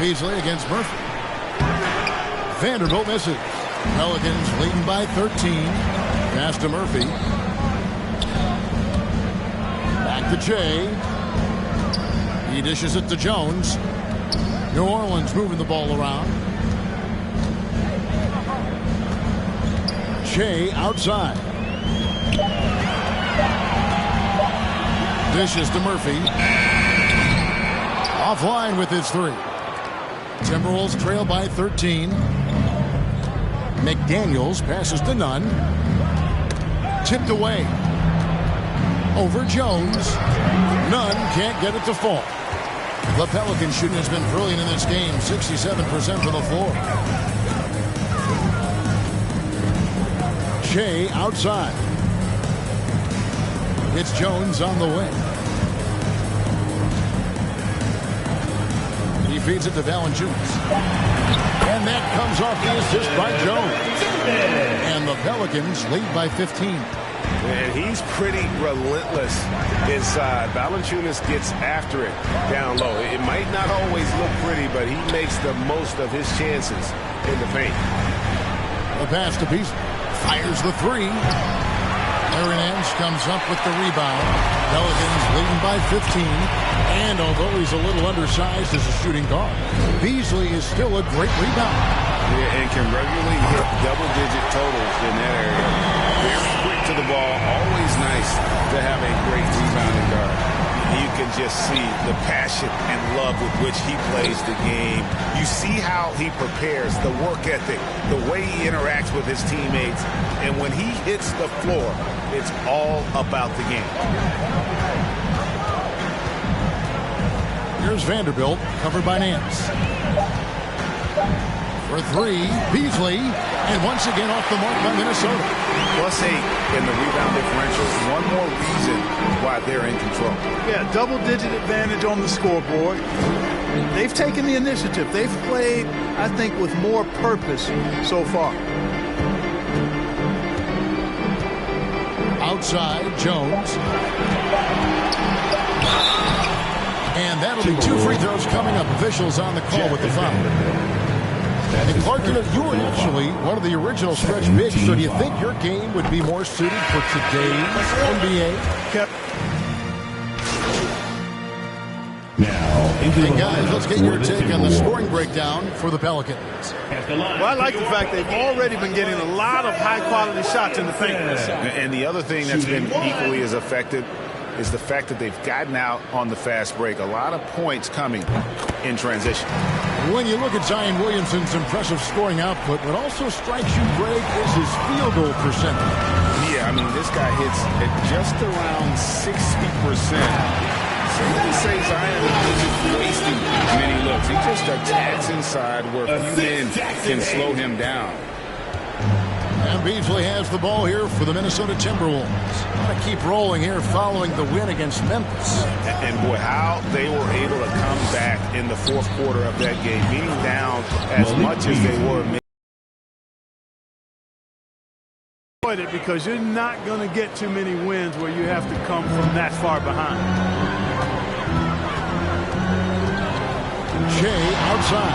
Beasley against Murphy. Vanderbilt misses. Pelicans leading by 13. Pass to Murphy. Back to Jay. He dishes it to Jones. New Orleans moving the ball around. Shea outside. Dishes to Murphy. Offline with his three. Timberwolves trail by 13. McDaniels passes to Nunn. Tipped away. Over Jones. Nunn can't get it to fall. The Pelican shooting has been brilliant in this game. 67% from the floor. Shea outside. It's Jones on the wing. He feeds it to Valanciunas. And that comes off the assist by Jones. And the Pelicans lead by 15. And he's pretty relentless inside. Valanciunas gets after it down low. It might not always look pretty, but he makes the most of his chances in the paint. The pass to Beasley. Fires the three. Aaron Nance comes up with the rebound. Pelicans leading by 15. And although he's a little undersized as a shooting guard, Beasley is still a great rebounder. Yeah, and can regularly hit double-digit totals in that area. Very quick to the ball. Always nice to have a great rebounding guard. You can just see the passion and love with which he plays the game. You see how he prepares, the work ethic, the way he interacts with his teammates. And when he hits the floor, it's all about the game. Here's Vanderbilt, covered by Nance. For three, Beasley, and once again off the mark by Minnesota. +8 in the rebound differential. One more reason why they're in control. Yeah, double-digit advantage on the scoreboard. They've taken the initiative. They've played, I think, with more purpose so far. Outside, Jones. And that'll be 2 free throws coming up. Officials on the call with the foul. And Clark, you were actually one of the original stretch bigs, so do you think your game would be more suited for today's NBA? Now, hey guys, let's get your take on the scoring breakdown for the Pelicans. Well, I like the fact they've already been getting a lot of high-quality shots in the paint. And the other thing that's been equally as effective is the fact that they've gotten out on the fast break. A lot of points coming in transition. When you look at Zion Williamson's impressive scoring output, what also strikes you, Greg, is his field goal percentage. Yeah, I mean, this guy hits at just around 60%. Some would say Zion isn't wasting many looks. He just attacks inside where few men can slow him down. And Beasley has the ball here for the Minnesota Timberwolves. Want to keep rolling here following the win against Memphis. And boy, how they were able to come back in the fourth quarter of that game, being down as much as they were. It because you're not going to get too many wins where you have to come from that far behind. Shea outside.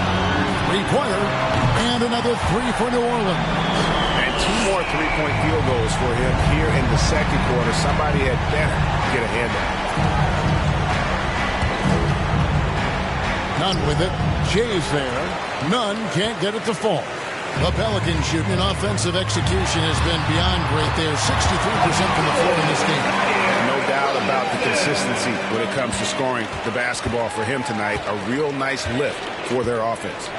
Three-pointer. And another three for New Orleans. And two more three-point field goals for him here in the second quarter. Somebody had better get a hand on. None with it. Shea's there. None can't get it to fall. The Pelicans shooting in offensive execution has been beyond great there. 63% from the floor in this game. No doubt about the consistency when it comes to scoring the basketball for him tonight. A real nice lift for their offense.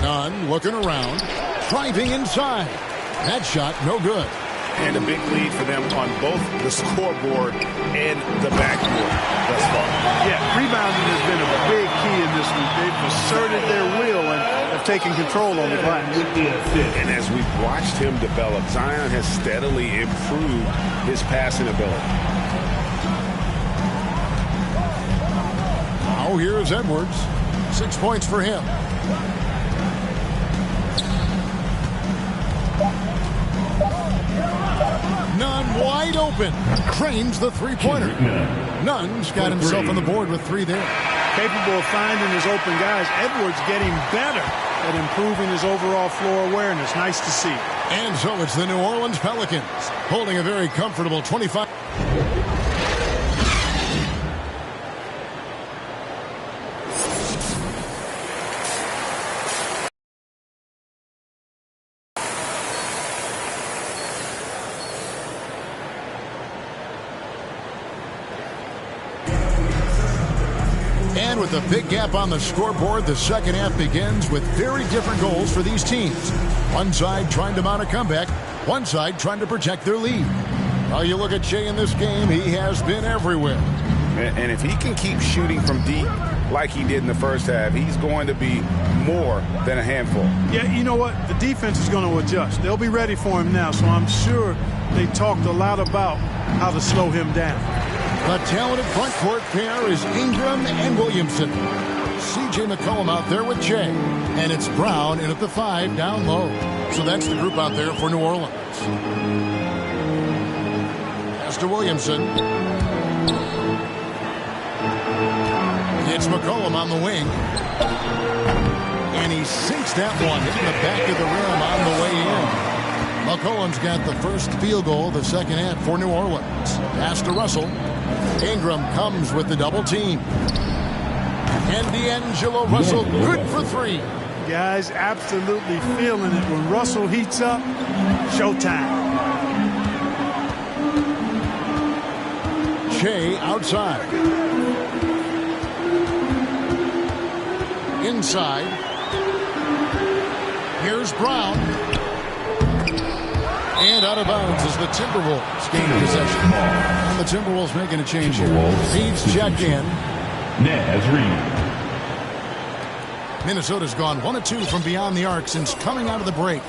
Nunn looking around. Driving inside. That shot no good. And a big lead for them on both the scoreboard and the backboard thus far. Yeah, rebounding has been a big key in this one. They've asserted their will and have taken control on the glass. And as we've watched him develop, Zion has steadily improved his passing ability. Now here's Edwards. 6 points for him. Nunn wide open. Cranes the three-pointer. Nunn's got himself on the board with three there. Capable of finding his open guys. Edwards getting better at improving his overall floor awareness. Nice to see. And so it's the New Orleans Pelicans holding a very comfortable 25. And with a big gap on the scoreboard, the second half begins with very different goals for these teams. One side trying to mount a comeback, one side trying to protect their lead. Well, you look at Shea in this game, he has been everywhere. And if he can keep shooting from deep like he did in the first half, he's going to be more than a handful. Yeah, you know what? The defense is going to adjust. They'll be ready for him now, so I'm sure they talked a lot about how to slow him down. The talented front court pair is Ingram and Williamson. C.J. McCollum out there with Jay. And it's Brown in at the 5 down low. So that's the group out there for New Orleans. Pass to Williamson. It's McCollum on the wing. And he sinks that one hitting the back of the rim on the way in. McCollum's got the first field goal of the second half for New Orleans. Pass to Russell. Ingram comes with the double team. And D'Angelo Russell good for three. Guys absolutely feeling it. When Russell heats up, showtime. Shea outside. Inside. Here's Brown. And out of bounds as the Timberwolves gain possession. And the Timberwolves making a change here. Feeds checked in. Naz Reid. Minnesota's gone 1 of 2 from beyond the arc since coming out of the break.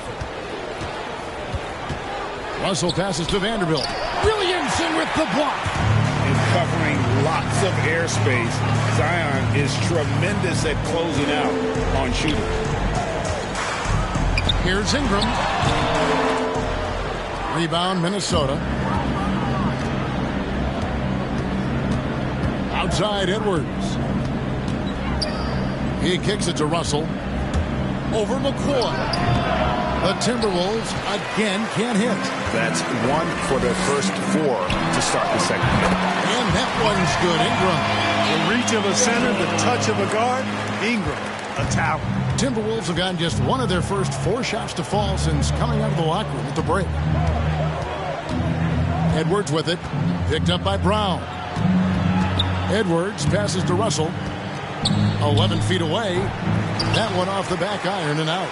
Russell passes to Vanderbilt. Williamson with the block. And covering lots of airspace. Zion is tremendous at closing out on shooting. Here's Ingram. Rebound, Minnesota. Outside, Edwards. He kicks it to Russell. Over McCoy. The Timberwolves again can't hit. That's 1 for their first 4 to start the second half. And that one's good. Ingram. The reach of a center, the touch of a guard. Ingram, a talent. Timberwolves have gotten just 1 of their first 4 shots to fall since coming out of the locker room at the break. Edwards with it. Picked up by Brown. Edwards passes to Russell. 11 feet away. That one off the back iron and out.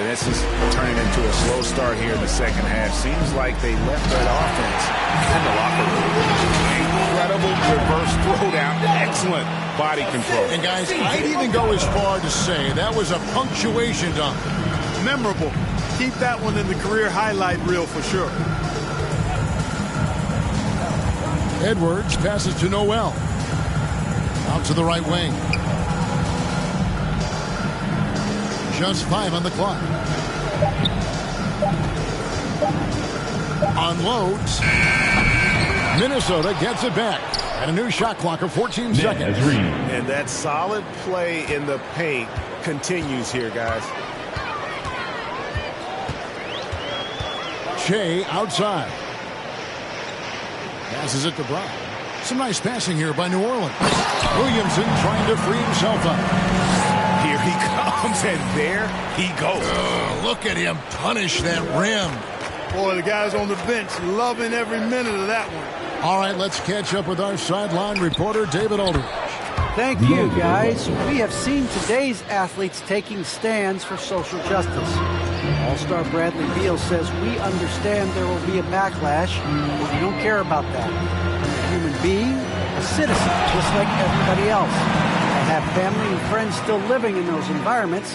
This is turning into a slow start here in the second half. Seems like they left that offense in the locker room. Incredible reverse throwdown. Excellent body control. And guys, I'd even go as far to say that was a punctuation dunk. Memorable. Keep that one in the career highlight reel for sure. Edwards passes to Noel. Out to the right wing. Just 5 on the clock. Unloads. Minnesota gets it back. And a new shot clock of 14 seconds. And that solid play in the paint continues here, guys. Shea outside. Passes it to Brown. Some nice passing here by New Orleans. Williamson trying to free himself up. Here he comes, and there he goes. Look at him punish that rim. Boy, the guys on the bench loving every minute of that one. All right, let's catch up with our sideline reporter, David Aldridge. Thank you, guys. We have seen today's athletes taking stands for social justice. All-Star Bradley Beal says, we understand there will be a backlash, but we don't care about that. I'm a human being, a citizen, just like everybody else. I have family and friends still living in those environments,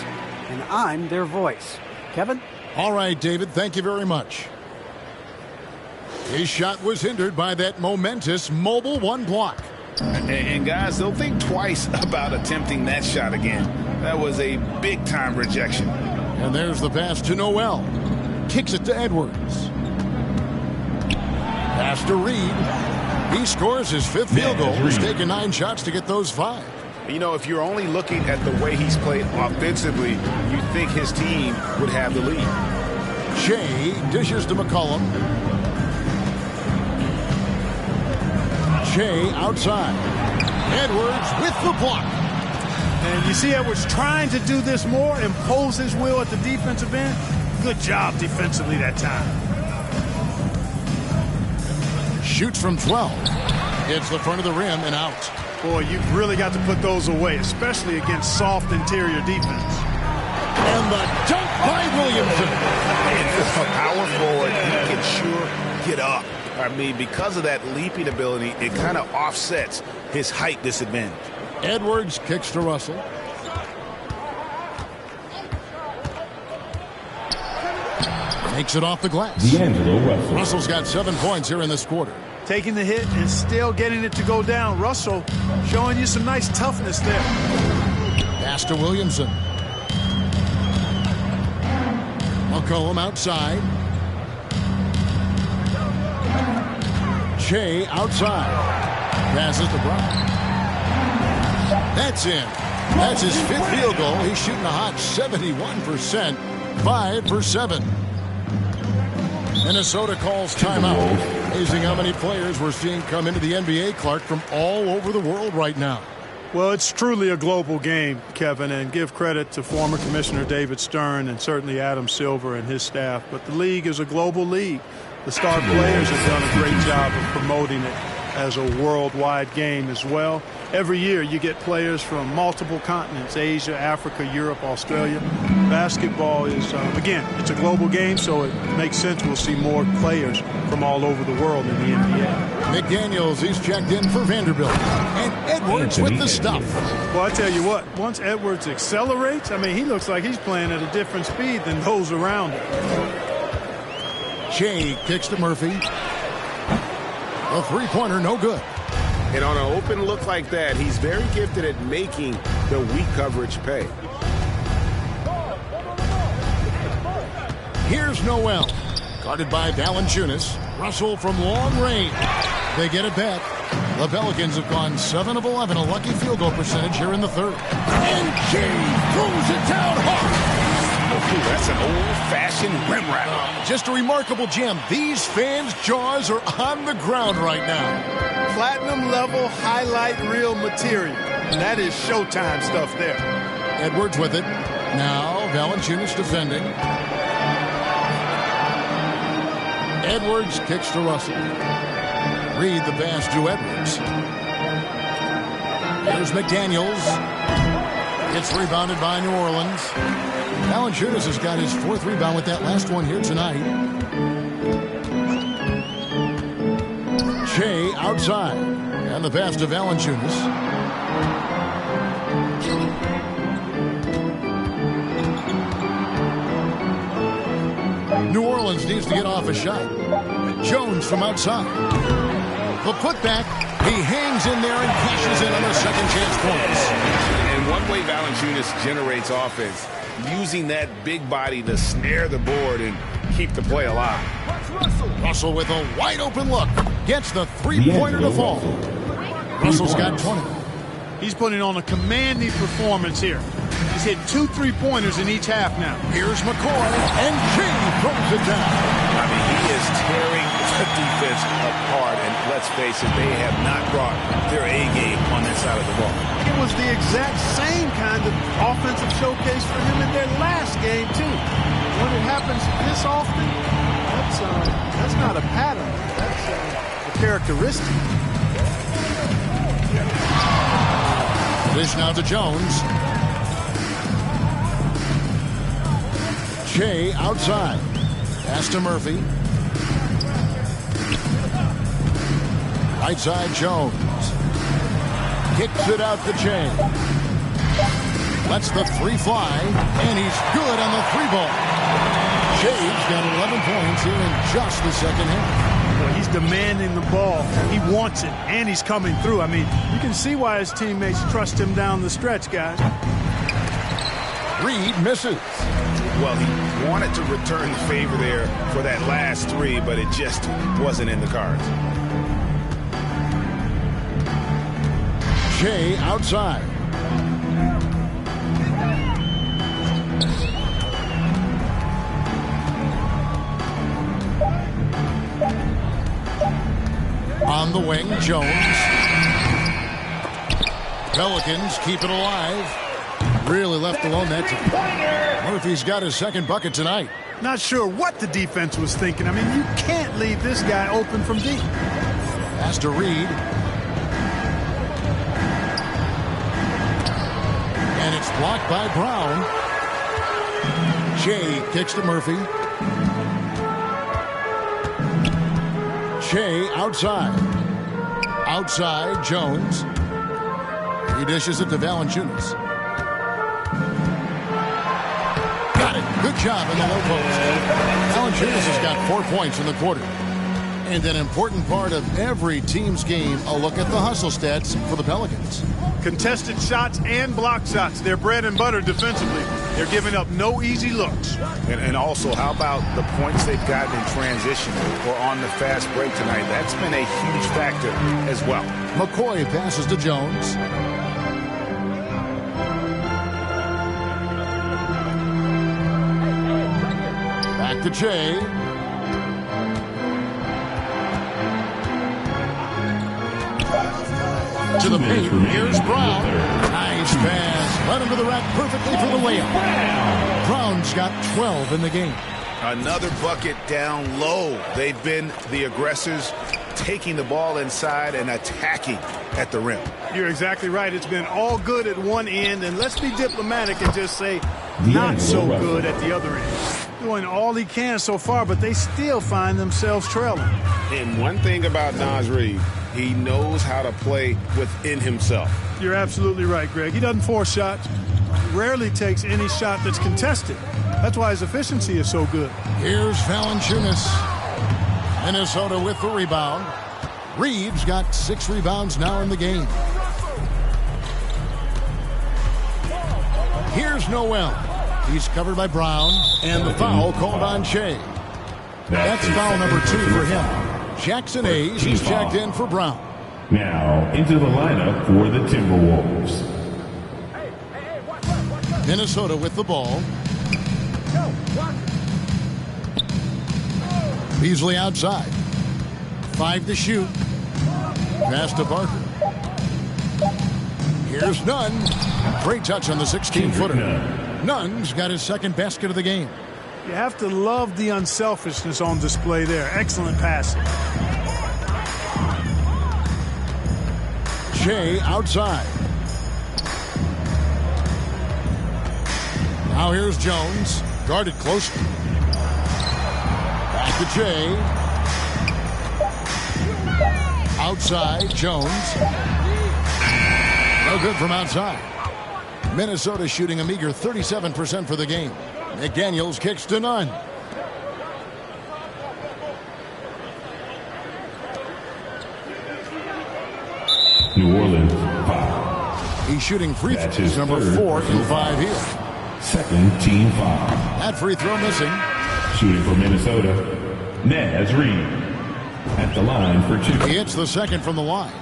and I'm their voice. Kevin? All right, David, thank you very much. His shot was hindered by that momentous mobile one block. And guys, they'll think twice about attempting that shot again. That was a big-time rejection. And there's the pass to Noel. Kicks it to Edwards. Pass to Reed. He scores his 5th field goal. He's taken 9 shots to get those 5. You know, if you're only looking at the way he's played offensively, you think his team would have the lead. Shea dishes to McCollum. Shea outside. Edwards with the block. And you see Edwards trying to do this more, impose his will at the defensive end. Good job defensively that time. Shoots from 12. Hits the front of the rim and out. Boy, you've really got to put those away, especially against soft interior defense. And the dunk by Williamson. And as a power forward, he can sure get up. I mean, because of that leaping ability, it kind of offsets his height disadvantage. Edwards kicks to Russell. Takes it off the glass. Russell's got 7 points here in this quarter. Taking the hit and still getting it to go down. Russell showing you some nice toughness there. Pass to Williamson. McCollum outside. Shea outside. Passes to Brown. That's in. That's his 5th field goal. He's shooting a hot 71%. 5 for 7. Minnesota calls timeout. Amazing how many players we're seeing come into the NBA, Clark, from all over the world right now. Well, it's truly a global game, Kevin, and give credit to former Commissioner David Stern and certainly Adam Silver and his staff. But the league is a global league. The star players have done a great job of promoting it as a worldwide game as well. Every year you get players from multiple continents, Asia, Africa, Europe, Australia. Basketball is, again, it's a global game, so it makes sense we'll see more players from all over the world in the NBA. McDaniels, he's checked in for Vanderbilt. And Edwards with the stuff. Well, I tell you what, once Edwards accelerates, I mean, he looks like he's playing at a different speed than those around him. Shea kicks to Murphy. A 3-pointer, no good. And on an open look like that, he's very gifted at making the weak coverage pay. Here's Noel. Guarded by Valanciunas. Russell from long range. They get it back. The Pelicans have gone 7 of 11, a lucky field goal percentage here in the 3rd. And Shea throws it down hard. Ooh, that's an old-fashioned rim wrap. Just a remarkable gem. These fans' jaws are on the ground right now. Platinum level highlight reel material. That is Showtime stuff there. Edwards with it. Now Valanciunas defending. Edwards kicks to Russell. Reed the pass to Edwards. Here's McDaniels. It's rebounded by New Orleans. Valanciunas has got his 4th rebound with that last one here tonight. Shea outside. And the pass to Valanciunas. New Orleans needs to get off a shot. Jones from outside. The putback. He hangs in there and cashes in on the second chance points. And one way Valanciunas generates offense, using that big body to snare the board and keep the play alive. Russell with a wide open look. Gets the three-pointer to fall. Russell's got 20. He's putting on a commanding performance here. He's hit 2 3-pointers in each half now. Here's McCoy, and Shea throws it down. I mean, he is tearing the defense apart, and let's face it, they have not brought their A game on that side of the ball. It was the exact same kind of offensive showcase for him in their last game, too. When it happens this often, that's not a pattern. That's a characteristic. Dish now to Jones. Shea outside. Pass to Murphy. Right side Jones. Kicks it out to Shea. Lets the 3 fly, and he's good on the 3-ball. Shea's got 11 points here in just the second half. Well, he's demanding the ball. He wants it, and he's coming through. I mean, you can see why his teammates trust him down the stretch, guys. Reed misses. Well, he wanted to return the favor there for that last 3, but it just wasn't in the cards. Shea outside. On the wing, Jones. Pelicans keep it alive. Really left alone that time. Murphy's got his second bucket tonight. Not sure what the defense was thinking. I mean, you can't leave this guy open from deep. Pass to Reed. And it's blocked by Brown. Shea kicks to Murphy. Shea outside. Outside, Jones. He dishes it to Valanciunas. Got it. Good job in the low post. Valanciunas has got 4 points in the quarter. And an important part of every team's game, a look at the hustle stats for the Pelicans. Contested shots and block shots. They're bread and butter defensively. They're giving up no easy looks. And also, how about the points they've gotten in transition or on the fast break tonight? That's been a huge factor as well. McCoy passes to Jones. Back to Shea. To the paint. Here's Brown. Nice pass. Led him to the rack perfectly for the layup. Brown's got 12 in the game. Another bucket down low. They've been the aggressors, taking the ball inside and attacking at the rim. You're exactly right. It's been all good at one end, and let's be diplomatic and just say not so good at the other end. Doing all he can so far, but they still find themselves trailing. And one thing about Naz Reid, he knows how to play within himself. You're absolutely right, Greg. He doesn't force shots. He rarely takes any shot that's contested. That's why his efficiency is so good. Here's Valanciunas. Minnesota with the rebound. Reed's got 6 rebounds now in the game. Here's Noel. He's covered by Brown, and the foul called on Shea. That's foul number 2 for him. Jackson Hayes, he's checked in for Brown. Now into the lineup for the Timberwolves. Minnesota with the ball. Beasley outside. 5 to shoot. Pass to Parker. Here's Nunn. Great touch on the 16-footer. Nunn's got his second basket of the game. You have to love the unselfishness on display there. Excellent passing. Shea outside. Now here's Jones. Guarded closely. Back to Jay. Outside, Jones. No good from outside. Minnesota shooting a meager 37% for the game. McDaniels kicks to none. New Orleans, 5. He's shooting free throws, number 4 in 5 here. Second team foul. That free throw missing. Shooting for Minnesota, Naz Reid. At the line for 2. He hits the second from the line.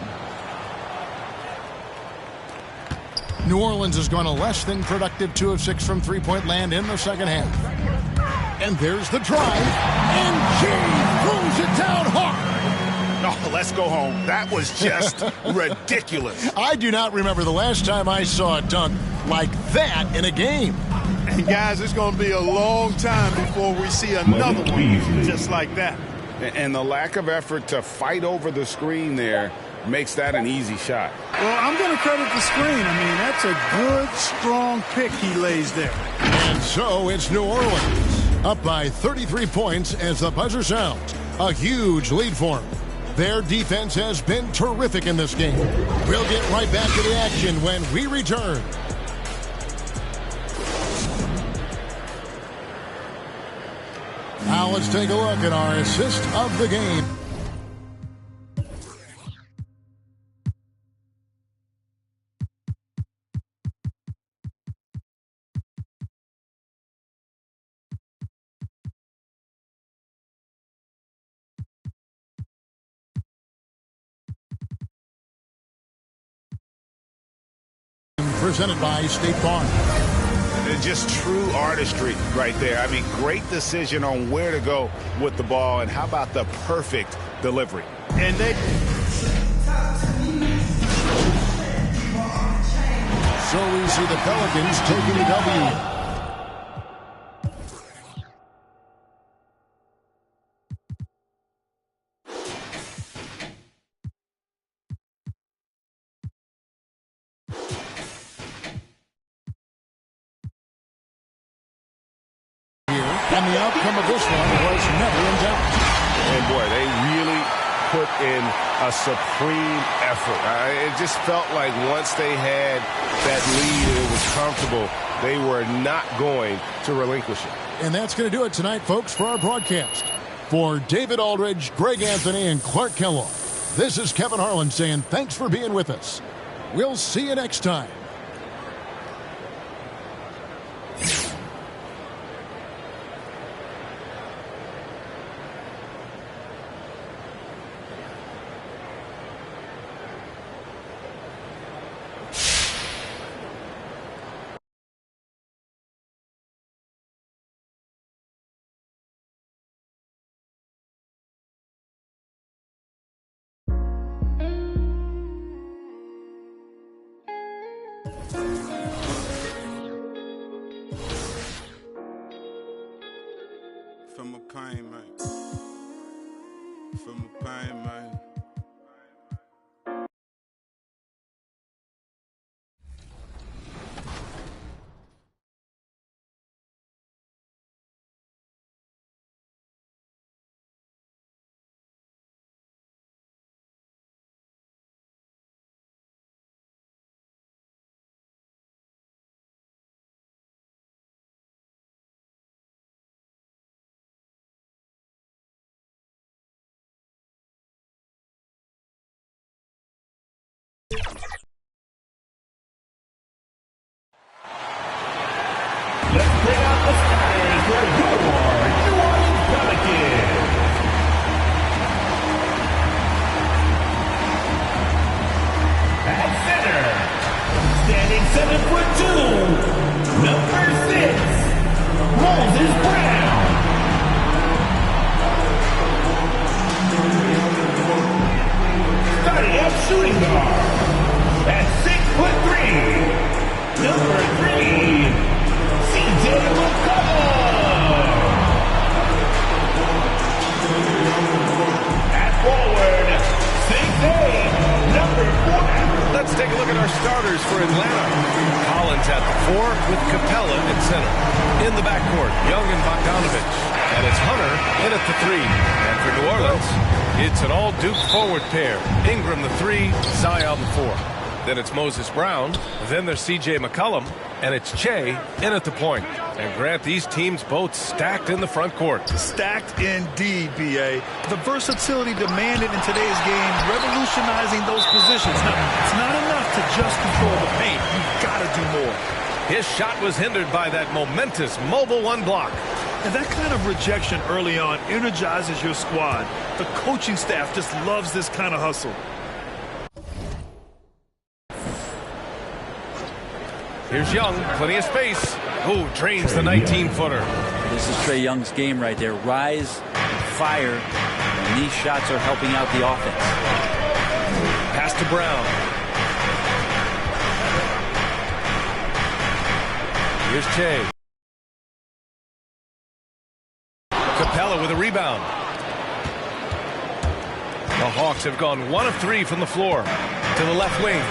New Orleans has gone a less than productive 2 of 6 from three-point land in the second half. And there's the drive. And G throws it down hard. Oh, let's go home. That was just ridiculous. I do not remember the last time I saw a dunk like that in a game. And guys, it's going to be a long time before we see another one just like that. And the lack of effort to fight over the screen there makes that an easy shot. Well, I'm going to credit the screen. I mean, that's a good, strong pick he lays there. And so it's New Orleans, up by 33 points as the buzzer sounds. A huge lead for them. Their defense has been terrific in this game. We'll get right back to the action when we return. Now let's take a look at our assist of the game. Presented by State Farm. Just true artistry right there. I mean, great decision on where to go with the ball, and how about the perfect delivery? And they... So we see the Pelicans taking the W. And the outcome of this one was never in doubt. And boy, they really put in a supreme effort. It just felt like once they had that lead and it was comfortable, they were not going to relinquish it. And that's going to do it tonight, folks, for our broadcast. For David Aldridge, Greg Anthony, and Clark Kellogg, this is Kevin Harlan saying thanks for being with us. We'll see you next time. Feel my pain, man. Feel my pain, man. Let's bring out the starters for your New Orleans Pelicans. At center, standing 7'2", number 6, Moses Brown. Starting at shooting guard, at 6'3", number 3. At forward, 6'8", number 4. Let's take a look at our starters for Atlanta. Collins at the 4 with Capella in center. In the backcourt, Young and Bogdanovich. And it's Hunter in at the 3. And for New Orleans, it's an all-Duke forward pair. Ingram the 3, Zion the 4. Then it's Moses Brown. Then there's C.J. McCollum. And it's Che in at the point. And Grant, these teams both stacked in the front court. Stacked indeed, B.A. The versatility demanded in today's game, revolutionizing those positions. Now, it's not enough to just control the paint. You've got to do more. His shot was hindered by that momentous mobile 1 block. And that kind of rejection early on energizes your squad. The coaching staff just loves this kind of hustle. Here's Young, plenty of space. Ooh, drains the 19-footer. This is Trae Young's game right there. Rise and fire. And these shots are helping out the offense. Pass to Brown. Here's Che. Capella with a rebound. The Hawks have gone 1 of 3 from the floor to the left wing.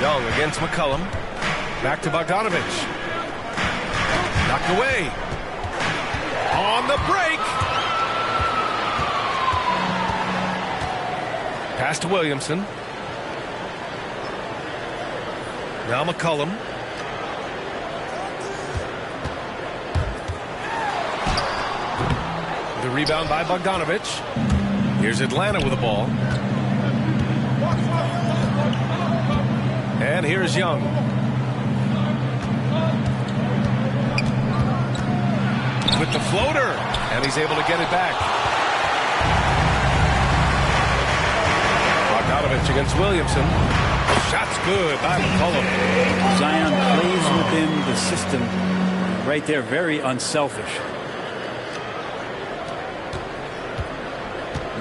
Young against McCollum. Back to Bogdanovich. Knocked away. On the break. Pass to Williamson. Now McCollum. The rebound by Bogdanovich. Here's Atlanta with the ball. And here's Young. With the floater. And he's able to get it back. Bogdanovich against Williamson. Shot's good by McCollum. Zion plays within the system. Right there, very unselfish.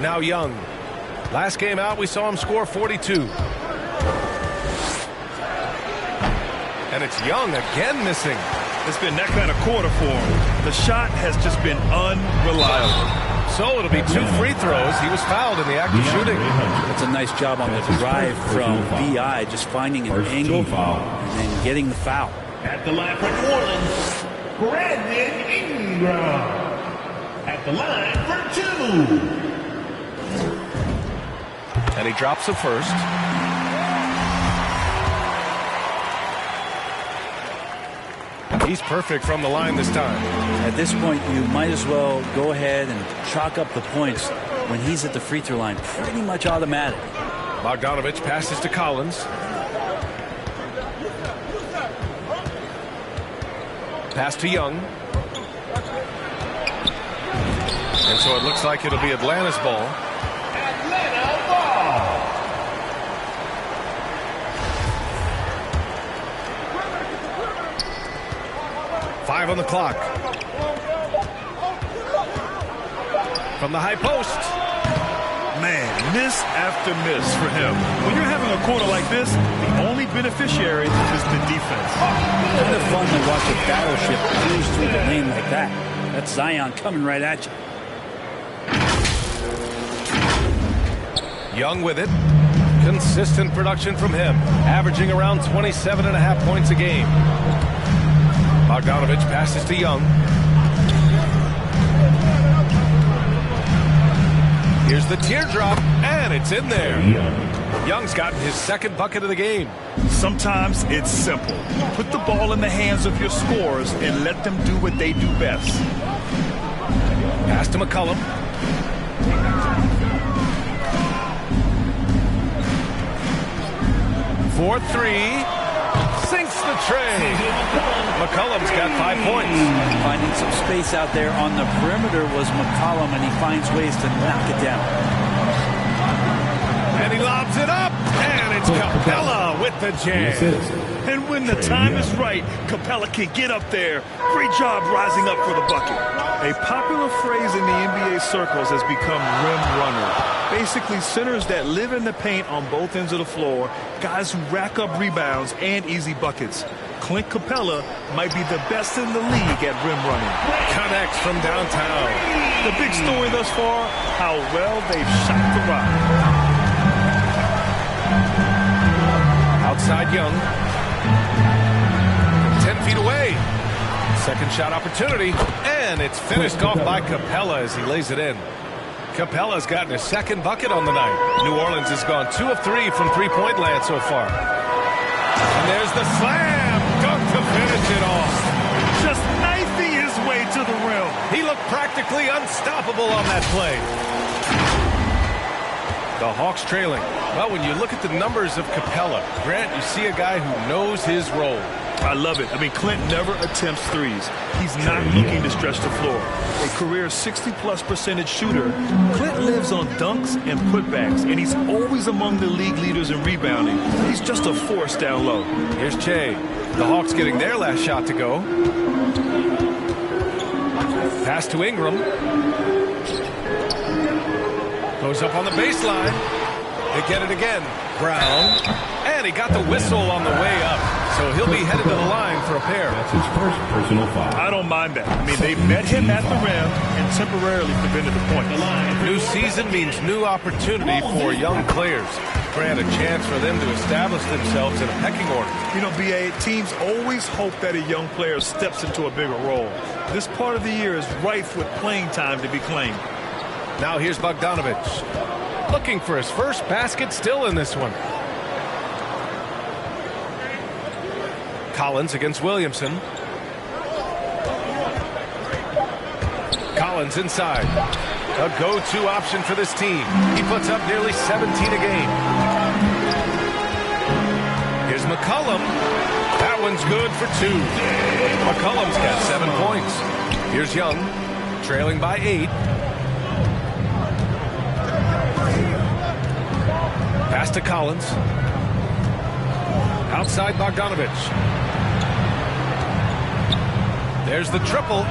Now Young. Last game out, we saw him score 42. And it's Young again missing. It's been that kind of quarter for him. The shot has just been unreliable. So it'll be 2 free throws. He was fouled in the act of shooting. That's a nice job on the drive from VI, just finding an angle and then getting the foul. At the line for New Orleans, Brandon Ingram. At the line for 2. And he drops the first. He's perfect from the line this time. At this point, you might as well go ahead and chalk up the points when he's at the free throw line. Pretty much automatic. Bogdanovich passes to Collins. Pass to Young. And so it looks like it'll be Atlanta's ball. Atlanta ball. 5 on the clock. From the high post. Man, miss after miss for him. When you're having a quarter like this, the only beneficiary is the defense. Kind of fun to watch a battleship cruise through the lane like that. That's Zion coming right at you. Young with it. Consistent production from him, averaging around 27.5 points a game. Bogdanovich passes to Young. Here's the teardrop, and it's in there. Young's gotten his second bucket of the game. Sometimes it's simple. Put the ball in the hands of your scorers and let them do what they do best. Pass to McCollum. For 3. Sinks the tray. McCollum's got 5 points. Finding some space out there on the perimeter was McCollum, and he finds ways to knock it down. And he lobs it up, and it's Capella with the jam. And when the time is right, Capella can get up there. Great job rising up for the bucket. A popular phrase in the NBA circles has become rim runner. Basically, centers that live in the paint on both ends of the floor, guys who rack up rebounds and easy buckets. Clint Capella might be the best in the league at rim running. Connects from downtown. The big story thus far, how well they've shot the rock. Outside Young. 10 feet away. Second shot opportunity. And it's finished off by Capella as he lays it in. Capella's gotten his second bucket on the night. New Orleans has gone 2 of 3 from three-point land so far. And there's the slam. Dunk to finish it off. Just knifing his way to the rim. He looked practically unstoppable on that play. The Hawks trailing. Well, when you look at the numbers of Capella, Grant, you see a guy who knows his role. I love it. I mean, Clint never attempts threes. He's not looking to stretch the floor. A career 60+% shooter, Clint lives on dunks and putbacks, and he's always among the league leaders in rebounding. He's just a force down low. Here's Che. The Hawks getting their last shot to go. Pass to Ingram. Goes up on the baseline. They get it again. Brown. And he got the whistle on the way up. So he'll be headed to the line for a pair. That's his first personal foul. I don't mind that. I mean, they met him at the rim and temporarily prevented the point. New season means new opportunity for young players. Grant, a chance for them to establish themselves in a pecking order. You know, B.A., teams always hope that a young player steps into a bigger role. This part of the year is rife with playing time to be claimed. Now here's Bogdanovich. Looking for his first basket, still in this one. Collins against Williamson. Collins inside. A go-to option for this team. He puts up nearly 17 a game. Here's McCollum. That one's good for 2. McCollum's got 7 points. Here's Young, trailing by 8. Pass to Collins. Outside Bogdanovich. There's the triple.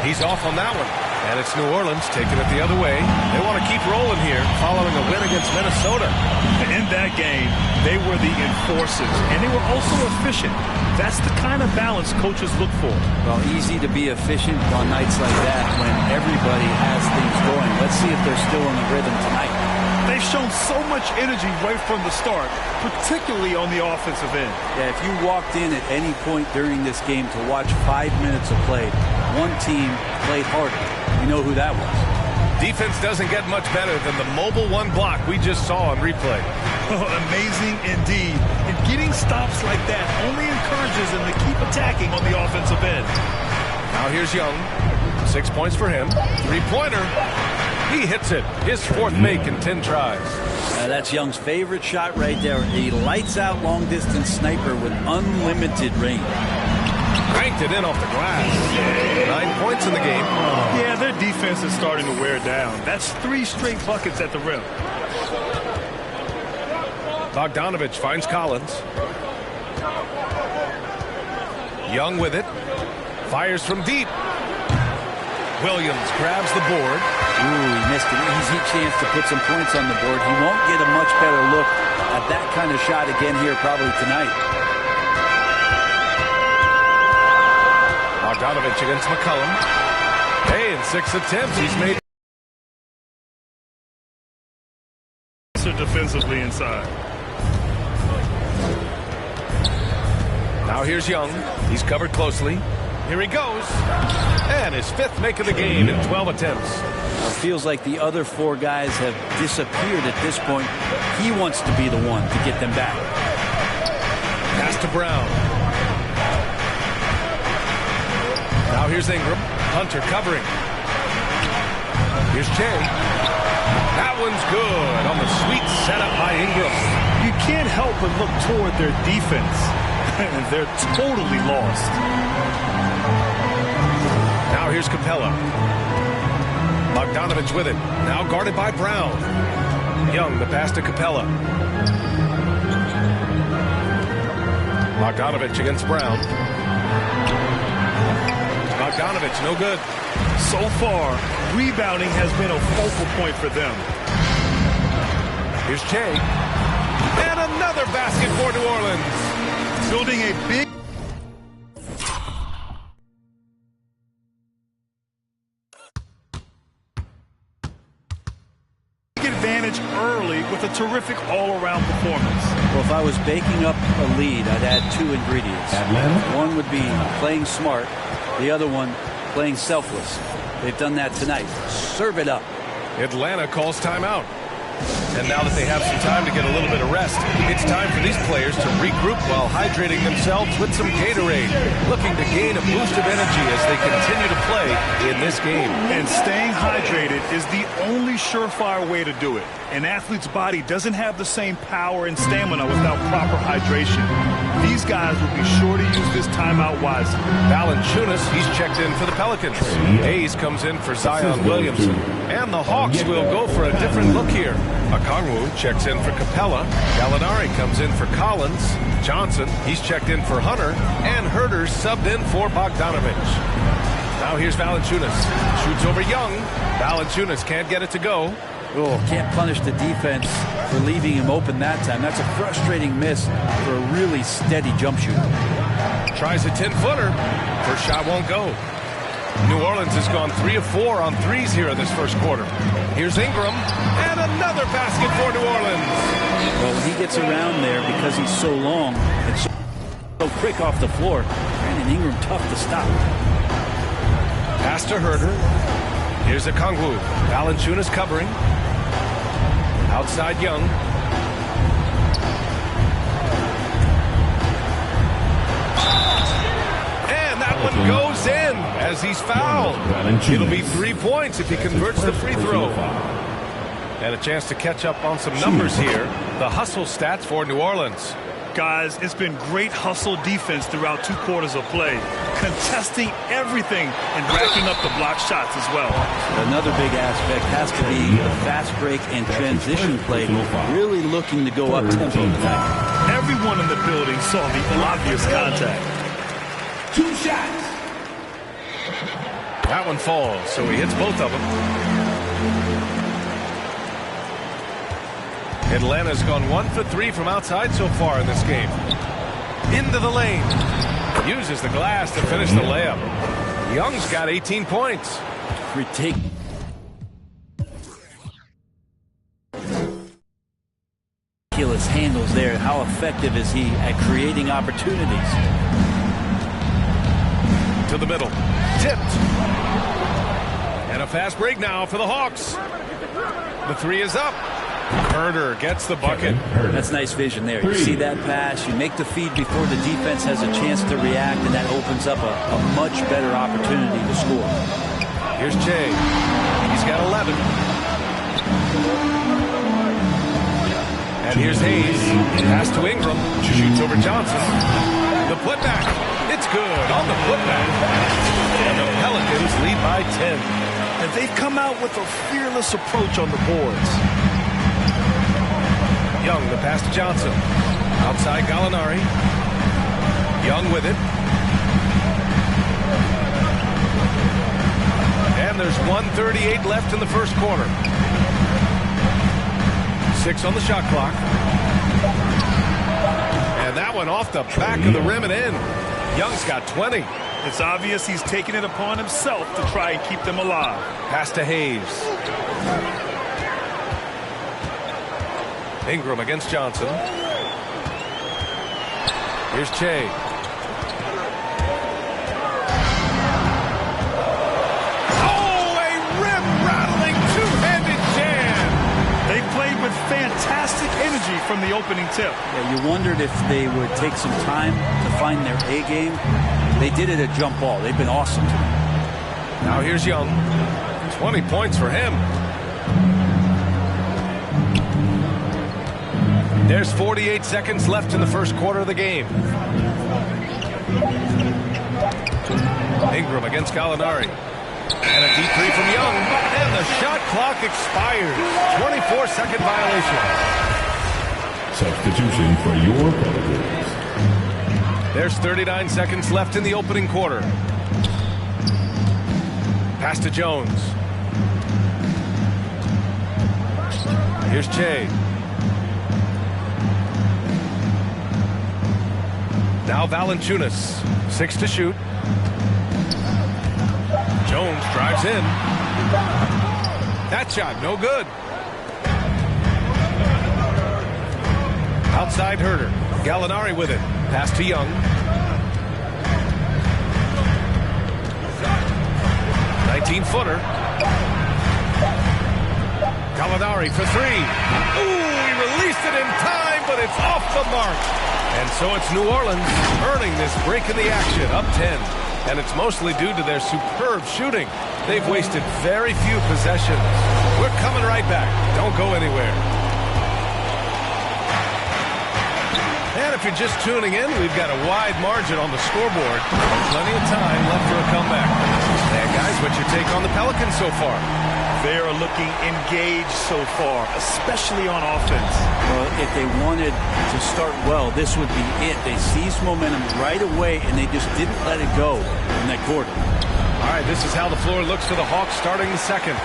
He's off on that one. And it's New Orleans taking it the other way. They want to keep rolling here following a win against Minnesota. In that game, they were the enforcers, and they were also efficient. That's the kind of balance coaches look for. Well, easy to be efficient on nights like that when everybody has things going. Let's see if they're still in the rhythm tonight. They've shown so much energy right from the start, particularly on the offensive end. Yeah, if you walked in at any point during this game to watch 5 minutes of play, one team played harder. You know who that was. Defense doesn't get much better than the mobile one block we just saw on replay. Oh, amazing indeed. And getting stops like that only encourages them to keep attacking on the offensive end. Now here's Young. 6 points for him. Three-pointer. He hits it. His 4th make in 10 tries. That's Young's favorite shot right there. A lights-out long-distance sniper with unlimited range. Cranked it in off the glass. 9 points in the game. Yeah, their defense is starting to wear down. That's 3 straight buckets at the rim. Bogdanovich finds Collins. Young with it. Fires from deep. Williams grabs the board. Ooh, he missed an easy chance to put some points on the board. He won't get a much better look at that kind of shot again here probably tonight. Bogdanovich against McCollum. Hey, in 6 attempts, he's made defensively inside. Now here's Young. He's covered closely. Here he goes. And his 5th make of the game in 12 attempts. It feels like the other 4 guys have disappeared at this point. He wants to be the one to get them back. Pass to Brown. Now here's Ingram. Hunter covering. Here's Che. That one's good on the sweet setup by Ingram. You can't help but look toward their defense. They're totally lost. Now here's Capella. Bogdanovich with it. Now guarded by Brown. Young, the pass to Capella. Bogdanovich against Brown. Bogdanovich, no good. So far, rebounding has been a focal point for them. Here's Che. And another basket for New Orleans. Building a big advantage early with a terrific all-around performance. Well, if I was baking up a lead, I'd add 2 ingredients. One would be playing smart. The other one, playing selfless. They've done that tonight. Serve it up. Atlanta calls timeout. And now that they have some time to get a little bit of rest, it's time for these players to regroup while hydrating themselves with some Gatorade, looking to gain a boost of energy as they continue to play in this game. And staying hydrated is the only surefire way to do it. An athlete's body doesn't have the same power and stamina without proper hydration. These guys will be sure to use this timeout wisely. Valanciunas, he's checked in for the Pelicans. Hayes comes in for Zion Williamson. And the Hawks will go for a different look here. Okongwu checks in for Capella. Gallinari comes in for Collins. Johnson, he's checked in for Hunter. And Herter's subbed in for Bogdanovich. Now here's Valanciunas. Shoots over Young. Valanciunas can't get it to go. Oh, can't punish the defense for leaving him open that time. That's a frustrating miss for a really steady jump shooter. Tries a 10-footer. First shot won't go. New Orleans has gone 3 of 4 on threes here in this first quarter. Here's Ingram, and another basket for New Orleans. Well, when he gets around there because he's so long and so quick off the floor, Brandon Ingram tough to stop. Pass to Herter. Here's Okongwu. Valanciunas covering. Outside Young. And that one goes in as he's fouled. It'll be 3 points if he converts the free throw. And a chance to catch up on some numbers here. The hustle stats for New Orleans. Guys, it's been great hustle defense throughout 2 quarters of play, contesting everything and racking up the block shots as well. Another big aspect has to be the fast break and transition play, really looking to go up tempo tonight. Everyone in the building saw the obvious contact. 2 shots. That one falls, so he hits both of them. Atlanta's gone 1 for 3 from outside so far in this game. Into the lane. Uses the glass to finish the layup. Young's got 18 points. Ridiculous handles there. How effective is he at creating opportunities? To the middle. Tipped. And a fast break now for the Hawks. The 3 is up. Herter gets the bucket. That's nice vision there. You see that pass, you make the feed before the defense has a chance to react, and that opens up a much better opportunity to score. Here's Jay. He's got 11. And here's Hayes. Pass to Ingram. Shoots over Johnson. The putback. It's good on the putback. And the Pelicans lead by 10. And they've come out with a fearless approach on the boards. Young, the pass to Johnson. Outside Gallinari. Young with it. And there's 1:38 left in the first quarter. 6 on the shot clock. And that one off the back of the rim and in. Young's got 20. It's obvious he's taking it upon himself to try and keep them alive. Pass to Hayes. Ingram against Johnson. Here's Che. Oh, a rim-rattling two-handed jam. They played with fantastic energy from the opening tip. Yeah, you wondered if they would take some time to find their A game. They did it at jump ball. They've been awesome tonight. Now here's Young. 20 points for him. There's 48 seconds left in the first quarter of the game. Ingram against Gallinari. And a deep 3 from Young. And the shot clock expires. 24-second violation. Substitution for your Pelicans. There's 39 seconds left in the opening quarter. Pass to Jones. Here's Che. Now Valanciunas, 6 to shoot. Jones drives in. That shot, no good. Outside Herder. Gallinari with it. Pass to Young. 19-footer. Gallinari for 3. Ooh, he released it in time, but it's off the mark. And so it's New Orleans earning this break in the action, up 10. And it's mostly due to their superb shooting. They've wasted very few possessions. We're coming right back. Don't go anywhere. And if you're just tuning in, we've got a wide margin on the scoreboard. Plenty of time left for a comeback. And guys, what's your take on the Pelicans so far? They are looking engaged so far, especially on offense. Well, if they wanted to start well, this would be it. They seized momentum right away, and they just didn't let it go in that quarter. All right, this is how the floor looks for the Hawks starting the second.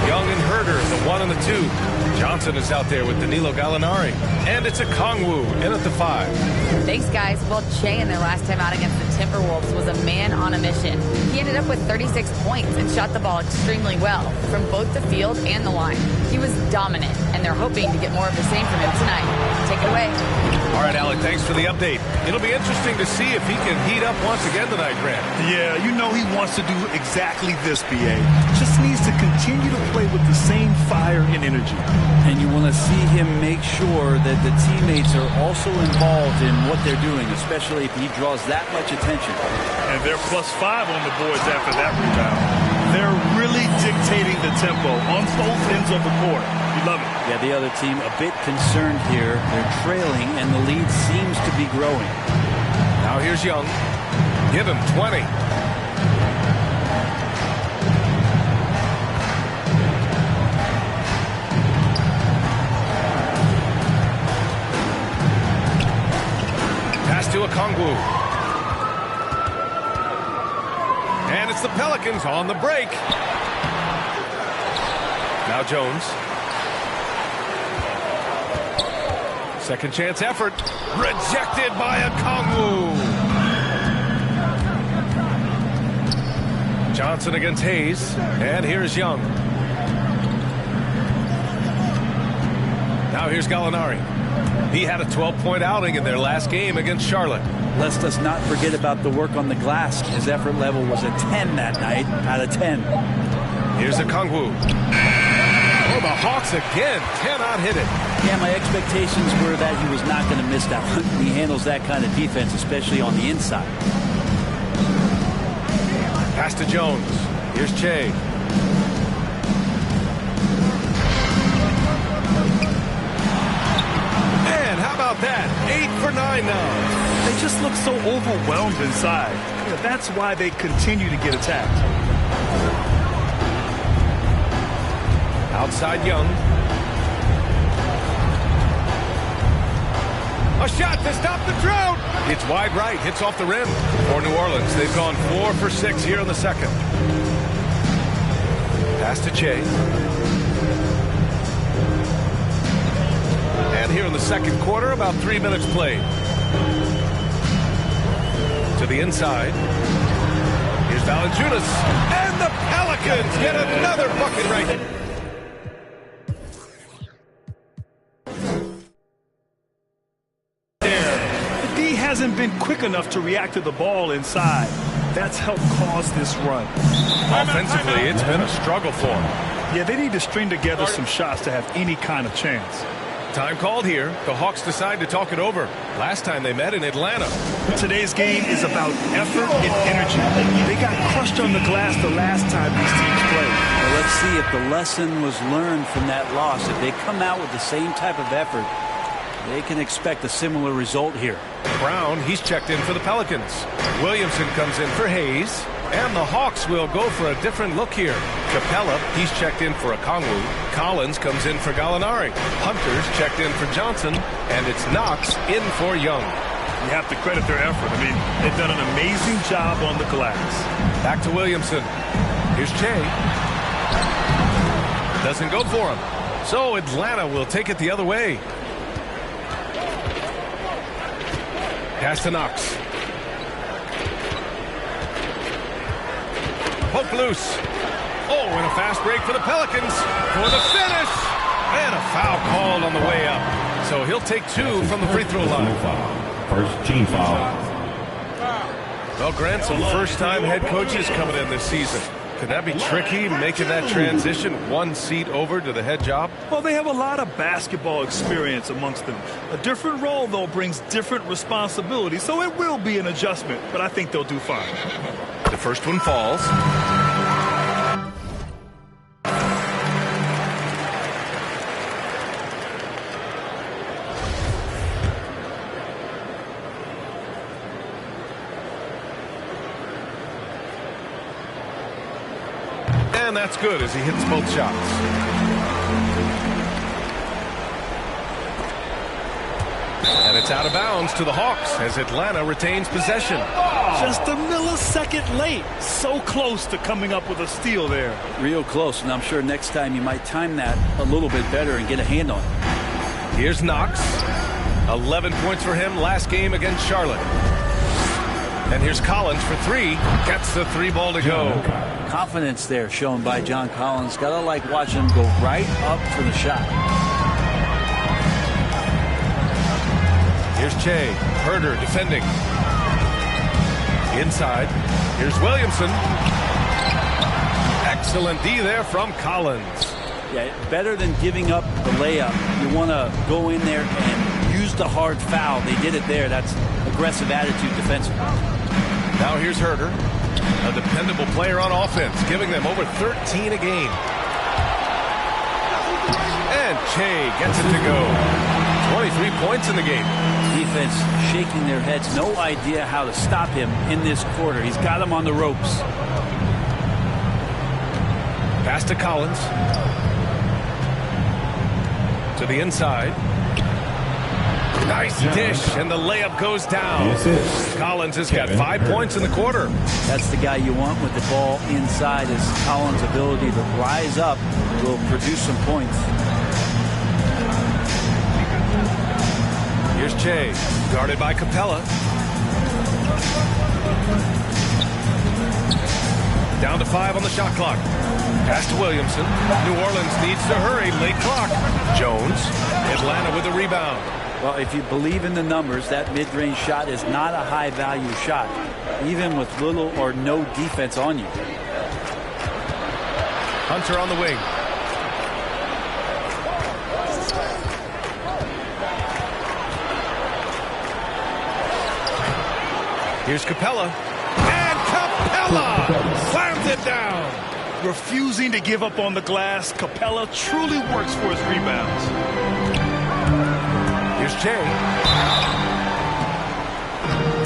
Young and Herder, the 1 and the 2. Johnson is out there with Danilo Gallinari. And it's a Kongwu in at the 5. Thanks, guys. Well, Che in their last time out against the Timberwolves was a man on a mission. He ended up with 36 points and shot the ball extremely well from both the field and the line. He was dominant, and they're hoping to get more of the same from him tonight. Take it away. All right, Alec, thanks for the update. It'll be interesting to see if he can heat up once again tonight, Grant. Yeah, you know he wants to do exactly this, BA. Just needs to continue to play with the same fire and energy. And you want to see him make sure that the teammates are also involved in what they're doing, especially if he draws that much attention. And they're +5 on the boards after that rebound. They're really dictating the tempo on both ends of the court. You love it. Yeah, the other team a bit concerned here. They're trailing, and the lead seems to be growing. Now here's Young. Give him 20. Pass to Okongwu. And it's the Pelicans on the break. Now Jones. Second chance effort. Rejected by Okongwu. Johnson against Hayes. And here's Young. Now here's Gallinari. He had a 12-point outing in their last game against Charlotte. Let us not forget about the work on the glass. His effort level was a 10 that night out of 10. Here's Okongwu. Oh, the Hawks again cannot hit it. Yeah, my expectations were that he was not going to miss that one. He handles that kind of defense, especially on the inside. Pass to Jones. Here's Che. And how about that? 8 for 9 now. They just look so overwhelmed inside. Yeah, that's why they continue to get attacked. Outside Young. A shot to stop the drought. It's wide right. Hits off the rim. For New Orleans, they've gone 4 for 6 here in the second. Pass to Che. And here in the second quarter, about 3 minutes played. To the inside. Here's Valanciunas. And the Pelicans get another bucket right. Hasn't been quick enough to react to the ball inside. That's helped cause this run. Offensively, it's been a struggle for them. Yeah, they need to string together some shots to have any kind of chance. Time called here. The Hawks decide to talk it over. Last time they met in Atlanta. Today's game is about effort and energy. They got crushed on the glass the last time these teams played. Well, let's see if the lesson was learned from that loss. If they come out with the same type of effort, they can expect a similar result here. Brown, he's checked in for the Pelicans. Williamson comes in for Hayes. And the Hawks will go for a different look here. Capella, he's checked in for Okongwu. Collins comes in for Gallinari. Hunter's checked in for Johnson. And it's Knox in for Young. You have to credit their effort. I mean, they've done an amazing job on the glass. Back to Williamson. Here's Che. Doesn't go for him. So Atlanta will take it the other way. Pass to Knox. broke loose. Oh, and a fast break for the Pelicans for the finish. And a foul called on the way up. So he'll take 2 from the free throw line. First team foul. Well, Grant, some first-time head coaches coming in this season. Could that be tricky, making that transition 1 seat over to the head job? Well, they have a lot of basketball experience amongst them. A different role, though, brings different responsibilities, so it will be an adjustment, but I think they'll do fine. The first one falls. And that's good as he hits both shots. And it's out of bounds to the Hawks as Atlanta retains possession. Just a millisecond late. So close to coming up with a steal there. Real close, and I'm sure next time you might time that a little bit better and get a hand on it. Here's Knox. 11 points for him last game against Charlotte. And here's Collins for 3. Gets the 3 ball to go. Confidence there shown by John Collins. Gotta like watching him go right up for the shot. Here's Che. Herder defending. Inside. Here's Williamson. Excellent D there from Collins. Yeah, better than giving up the layup. You want to go in there and use the hard foul. They did it there. That's aggressive attitude defensively. Now here's Herder. A dependable player on offense, giving them over 13 a game. And Che gets it to go. 23 points in the game. Defense shaking their heads. No idea how to stop him in this quarter. He's got him on the ropes. Pass to Collins. To the inside. Nice dish, and the layup goes down. Collins has got 5 points in the quarter. That's the guy you want with the ball inside, is Collins' ability to rise up will produce some points. Here's Che, guarded by Capella. Down to 5 on the shot clock. Pass to Williamson. New Orleans needs to hurry. Late clock. Jones. Atlanta with a rebound. Well, if you believe in the numbers, that mid-range shot is not a high-value shot, even with little or no defense on you. Hunter on the wing. Here's Capella. And Capella slams it down. Refusing to give up on the glass, Capella truly works for his rebounds. Here's Che.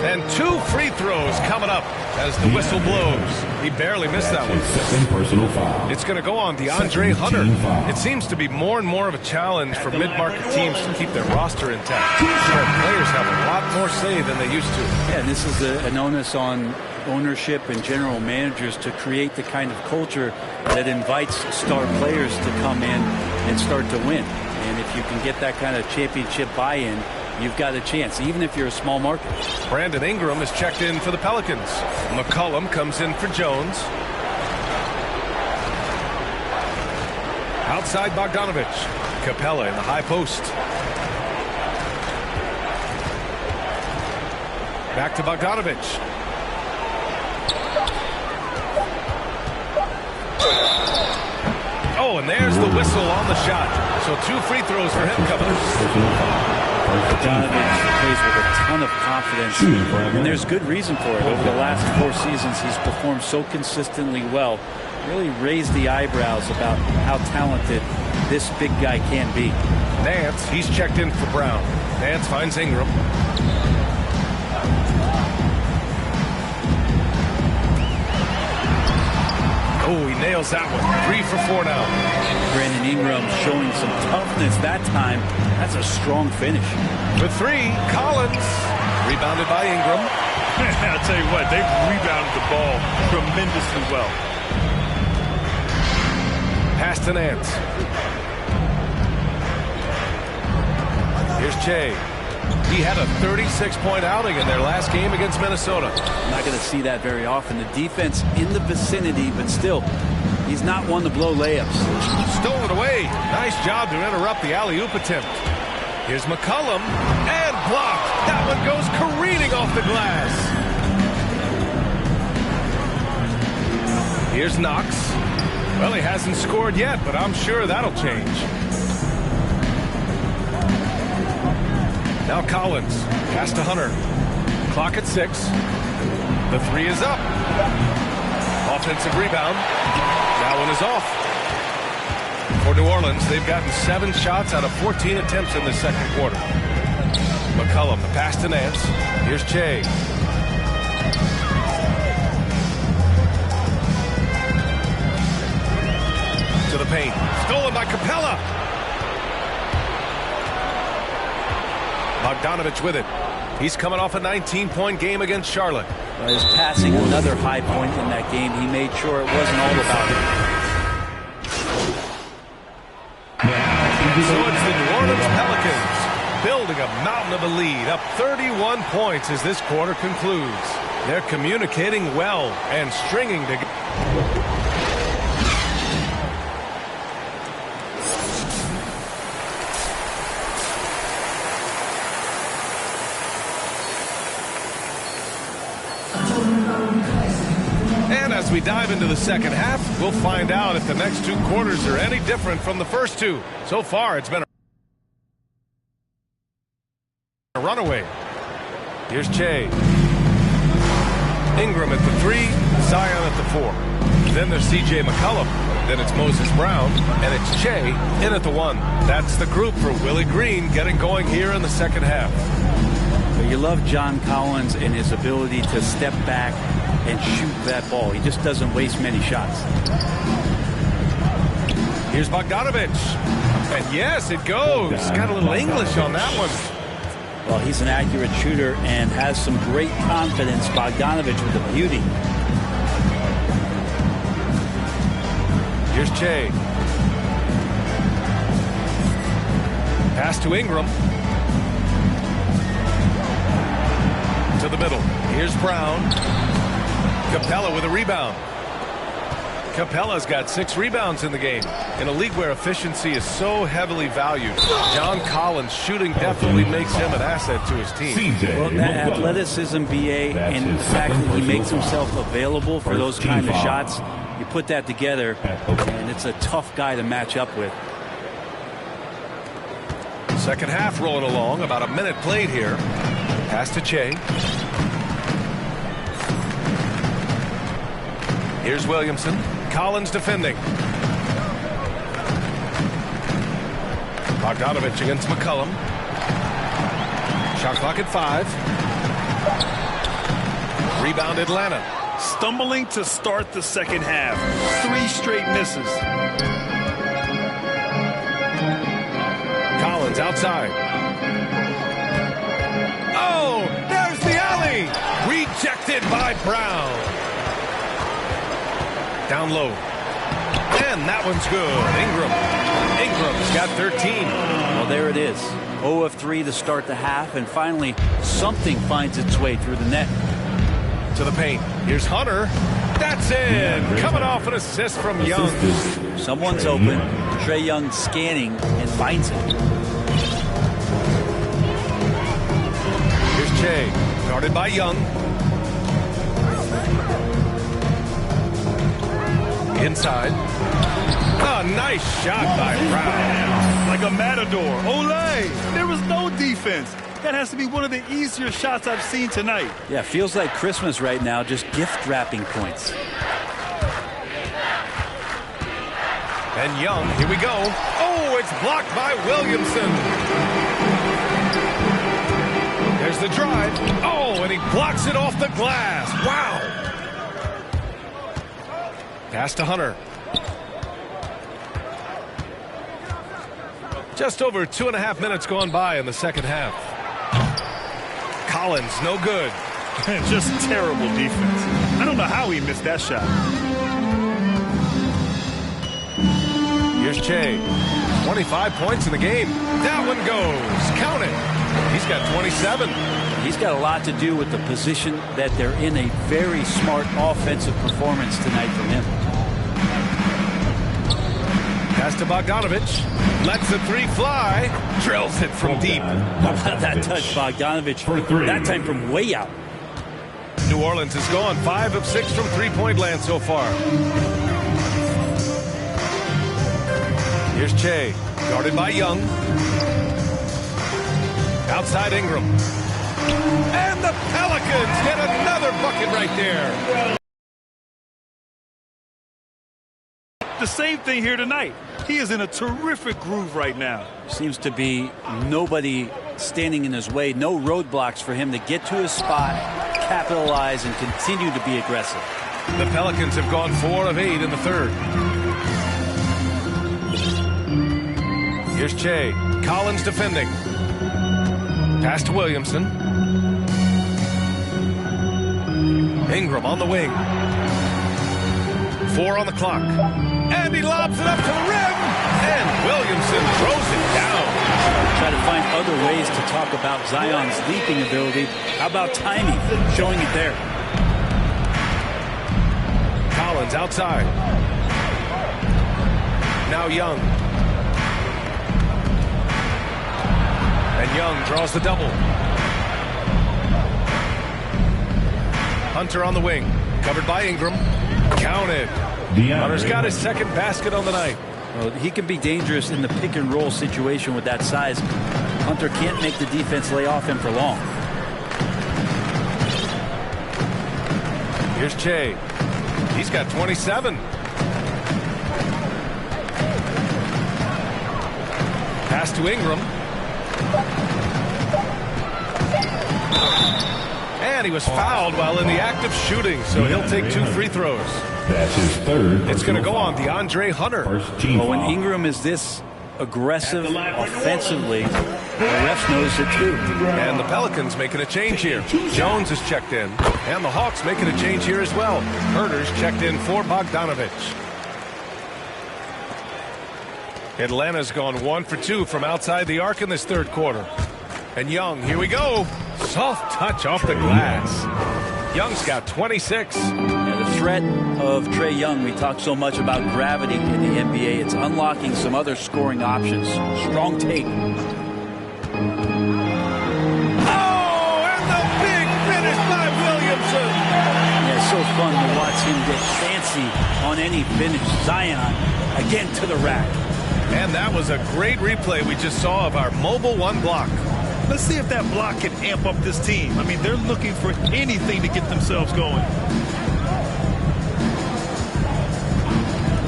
And 2 free throws coming up as the whistle blows. He barely missed that one. Personal foul. It's going to go on DeAndre Hunter. It seems to be more and more of a challenge for mid-market teams to keep their roster intact. Players have a lot more say than they used to. Yeah, and this is an onus on ownership and general managers to create the kind of culture that invites star players to come in and start to win. And if you can get that kind of championship buy-in, you've got a chance, even if you're a small market. Brandon Ingram is checked in for the Pelicans. McCollum comes in for Jones. Outside Bogdanovich. Capella in the high post. Back to Bogdanovich. Oh, and there's the whistle on the shot. So 2 free throws for him coming up. Bogdanovich plays with a ton of confidence, and there's good reason for it. Over the last 4 seasons, he's performed so consistently well. Really raised the eyebrows about how talented this big guy can be. Nance, he's checked in for Brown. Nance finds Ingram. Oh, he nails that one. 3 for 4 now. Brandon Ingram showing some toughness that time. That's a strong finish. With 3, Collins. Rebounded by Ingram. I'll tell you what, they've rebounded the ball tremendously well. Pass to Nance. Here's Che. He had a 36-point outing in their last game against Minnesota. I'm not going to see that very often. The defense in the vicinity, but still, he's not one to blow layups. Stolen away. Nice job to interrupt the alley-oop attempt. Here's McCollum, and blocked. That one goes careening off the glass. Here's Knox. Well, he hasn't scored yet, but I'm sure that'll change. Now Collins, pass to Hunter. Clock at 6. The 3 is up. Offensive rebound. That one is off. For New Orleans, they've gotten 7 shots out of 14 attempts in the second quarter. McCollum, the pass to Nance. Here's Che. To the paint. Stolen by Capella. Bogdanovich with it. He's coming off a 19-point game against Charlotte. Well, he's passing another high point in that game. He made sure it wasn't all about it. So it's the New Orleans Pelicans building a mountain of a lead, up 31 points as this quarter concludes. They're communicating well and stringing together. And as we dive into the second half, we'll find out if the next 2 quarters are any different from the first 2. So far, it's been a runaway. Here's Che. Ingram at the 3, Zion at the 4. Then there's C.J. McCollum. Then it's Moses Brown, and it's Che in at the 1. That's the group for Willie Green getting going here in the second half. You love John Collins and his ability to step back and shoot that ball. He just doesn't waste many shots. Here's Bogdanovich. And yes, it goes. Got a little English on that one. Well, he's an accurate shooter and has some great confidence. Bogdanovich with the beauty. Here's Che. Pass to Ingram. To the middle. Here's Brown. Capella with a rebound. Capella's got 6 rebounds in the game. In a league where efficiency is so heavily valued, John Collins' shooting definitely makes him an asset to his team. Well, that athleticism, BA, and the fact that he makes himself available for those kind of shots, you put that together, and it's a tough guy to match up with. Second half rolling along. About a minute played here. Pass to Che. Here's Williamson. Collins defending. Bogdanovich against McCollum. Shot clock at 5. Rebound Atlanta. Stumbling to start the second half. 3 straight misses. Collins outside. Oh, there's the alley. Rejected by Brown. Down low. And that one's good. Ingram's got 13. Well, there it is. 0 of 3 to start the half, and finally something finds its way through the net. To the paint. Here's Hunter. That's it. Coming off an assist from Young. Someone's open. Trae Young scanning and finds it. Here's Che. Guarded by Young. Inside. Oh, nice shot by Brown. Like a matador. Olay! There was no defense. That has to be one of the easier shots I've seen tonight. Yeah, feels like Christmas right now, just gift wrapping points. And Young, here we go. Oh, it's blocked by Williamson. There's the drive. Oh, and he blocks it off the glass. Wow. Pass to Hunter. Just over 2.5 minutes gone by in the second half. Collins, no good. Just terrible defense. I don't know how he missed that shot. Here's Che. 25 points in the game. That one goes. Count it. He's got 27. He's got a lot to do with the position that they're in. A very smart offensive performance tonight from him. Pass to Bogdanovich. Lets the three fly. Drills it from deep. How about that touch, Bogdanovich? That time from way out. New Orleans is gone 5 of 6 from three-point land so far. Here's Che, guarded by Young. Outside Ingram. And the Pelicans get another bucket right there. The same thing here tonight. He is in a terrific groove right now. Seems to be nobody standing in his way. No roadblocks for him to get to his spot, capitalize, and continue to be aggressive. The Pelicans have gone 4 of 8 in the third. Here's Che. Collins defending. Pass to Williamson. Ingram on the wing. 4 on the clock. And he lobs it up to the rim. And Williamson throws it down. Try to find other ways to talk about Zion's leaping ability. How about timing? Showing it there. Collins outside. Now Young. And Young draws the double. Hunter on the wing. Covered by Ingram. Counted. Hunter's got his second basket on the night. Well, he can be dangerous in the pick and roll situation with that size. Hunter can't make the defense lay off him for long. Here's Che. He's got 27. Pass to Ingram. And he was fouled while in the act of shooting, so he'll take 2 free throws. That's his third. It's going to go on DeAndre Hunter. Well, when Ingram is this aggressive offensively, the refs notice it too. And the Pelicans making a change here. Jones is checked in. And the Hawks making a change here as well. Herder's checked in for Bogdanovich. Atlanta's gone 1 for 2 from outside the arc in this third quarter. And Young, here we go. Soft touch off the glass. Young's got 26. Yeah, the threat of Trae Young, we talk so much about gravity in the NBA. It's unlocking some other scoring options. Strong take. Oh, and the big finish by Williamson. Yeah, it's so fun to watch him get fancy on any finish. Zion, again to the rack. And that was a great replay we just saw of our mobile one block. Let's see if that block can amp up this team. I mean, they're looking for anything to get themselves going.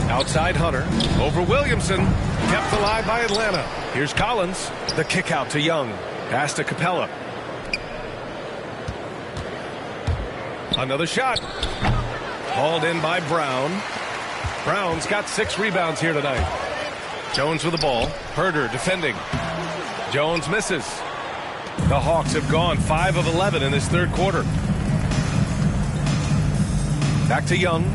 Outside Hunter. Over Williamson. Kept alive by Atlanta. Here's Collins. The kick out to Young. Pass to Capella. Another shot. Hauled in by Brown. Brown's got 6 rebounds here tonight. Jones with the ball. Herder defending. Jones misses. The Hawks have gone 5 of 11 in this third quarter. Back to Young.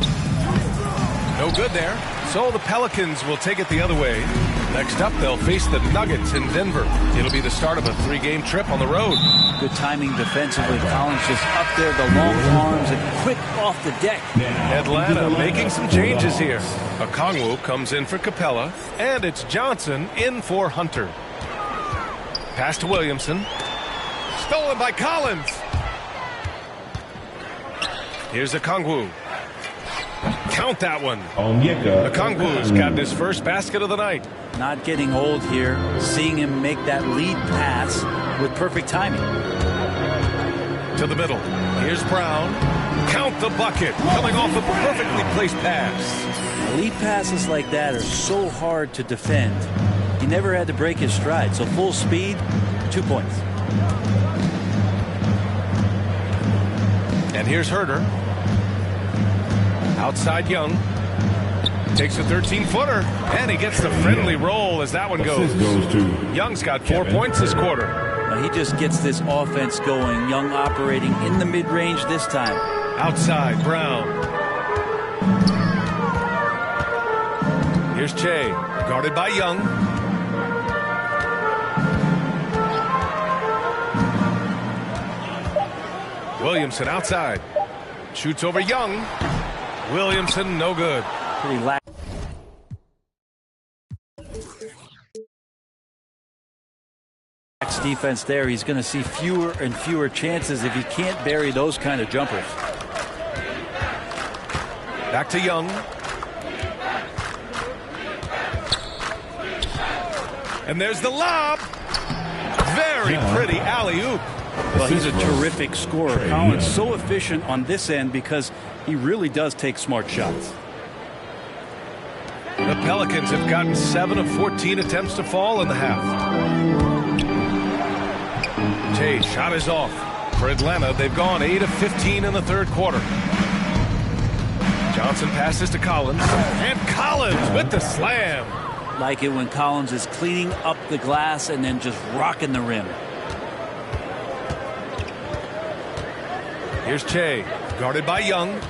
No good there. So the Pelicans will take it the other way. Next up, they'll face the Nuggets in Denver. It'll be the start of a 3-game trip on the road. Good timing defensively. Collins just up there, the long arms, and quick off the deck. Atlanta making some changes here. Okongwu comes in for Capella, and it's Johnson in for Hunter. Pass to Williamson. Stolen by Collins. Here's Okongwu. Count that one. Okongwu's got his first basket of the night. Not getting old here. Seeing him make that lead pass with perfect timing. To the middle. Here's Brown. Count the bucket. Coming off a perfectly placed pass. Lead passes like that are so hard to defend. He never had to break his stride. So full speed, 2 points. And here's Herder. Outside Young. Takes a 13-footer. And he gets the friendly roll as that one goes. Young's got 4 points this quarter. Now he just gets this offense going. Young operating in the mid-range this time. Outside Brown. Here's Che. Guarded by Young. Williamson outside. Shoots over Young. Williamson, no good. Pretty lax defense there. He's going to see fewer and fewer chances if he can't bury those kind of jumpers. Back to Young. And there's the lob. Very pretty alley-oop. Well, he's a terrific scorer. Collins so efficient on this end because he really does take smart shots. The Pelicans have gotten 7 of 14 attempts to fall in the half. Tay shot is off. For Atlanta, they've gone 8 of 15 in the third quarter. Johnson passes to Collins. And Collins with the slam. Like it when Collins is cleaning up the glass and then just rocking the rim. Here's Che, guarded by Young.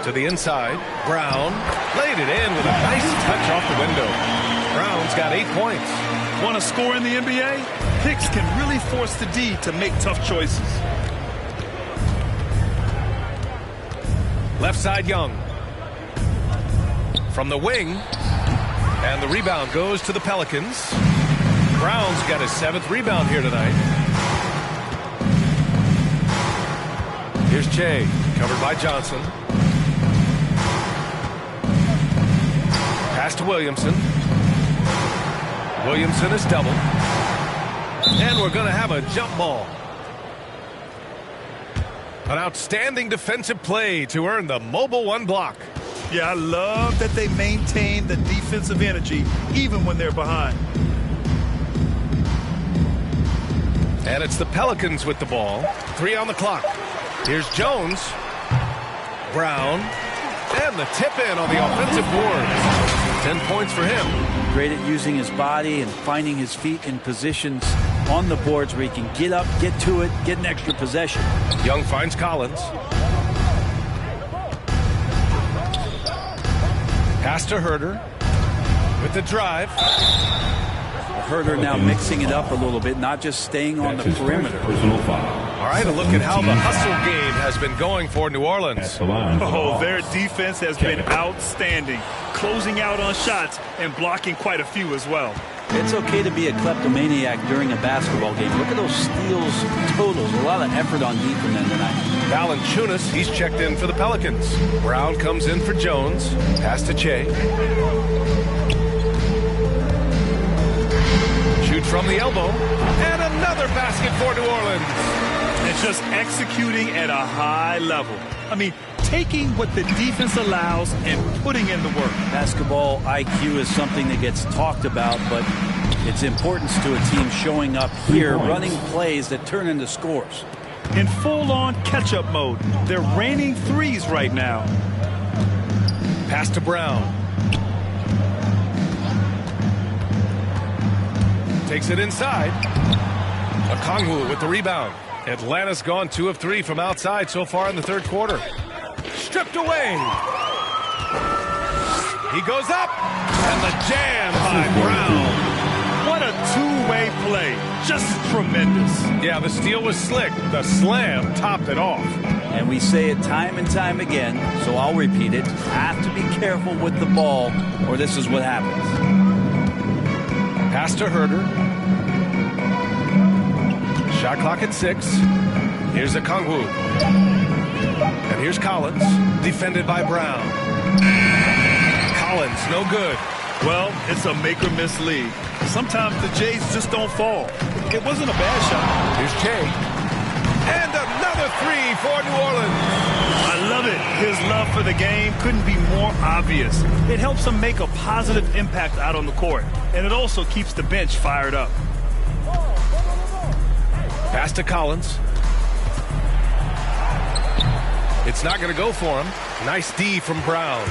To the inside. Brown laid it in with a nice touch off the window. Brown's got 8 points. Want to score in the NBA? Picks can really force the D to make tough choices. Left side Young. From the wing. And the rebound goes to the Pelicans. Brown's got his 7th rebound here tonight. Here's Che, covered by Johnson. Pass to Williamson. Williamson is doubled. And we're going to have a jump ball. An outstanding defensive play to earn the mobile 1 block. Yeah, I love that they maintain the defensive energy even when they're behind. And it's the Pelicans with the ball. 3 on the clock. Here's Jones. Brown. And the tip in on the offensive boards. 10 points for him. Great at using his body and finding his feet in positions on the boards where he can get up, get to it, get an extra possession. Young finds Collins. Pass to Herder with the drive. Herder now mixing it up a little bit, not just staying on the perimeter. All right, a look at how the hustle game has been going for New Orleans. Oh, their defense has been outstanding, closing out on shots and blocking quite a few as well. It's okay to be a kleptomaniac during a basketball game. Look at those steals totals. A lot of effort on D from them tonight. Valanciunas, he's checked in for the Pelicans. Brown comes in for Jones. Pass to Che. Shoot from the elbow. And another basket for New Orleans. It's just executing at a high level. I mean, taking what the defense allows and putting in the work. Basketball IQ is something that gets talked about, but its importance to a team showing up here, running plays that turn into scores. In full-on catch-up mode, they're raining threes right now. Pass to Brown. Takes it inside. Okongwu with the rebound. Atlanta's gone 2 of 3 from outside so far in the third quarter. Stripped away. He goes up. And the jam by Brown. What a two-way play. Just tremendous. Yeah, the steal was slick. The slam topped it off. And we say it time and time again, so I'll repeat it. Have to be careful with the ball, or this is what happens. Pass to Herder. Shot clock at 6. Here's Okongwu. And here's Collins, defended by Brown. Collins, no good. Well, it's a make-or-miss league. Sometimes the Jays just don't fall. It wasn't a bad shot. Here's Che. And another 3 for New Orleans. I love it. His love for the game couldn't be more obvious. It helps him make a positive impact out on the court. And it also keeps the bench fired up. Pass to Collins. It's not going to go for him. Nice D from Brown.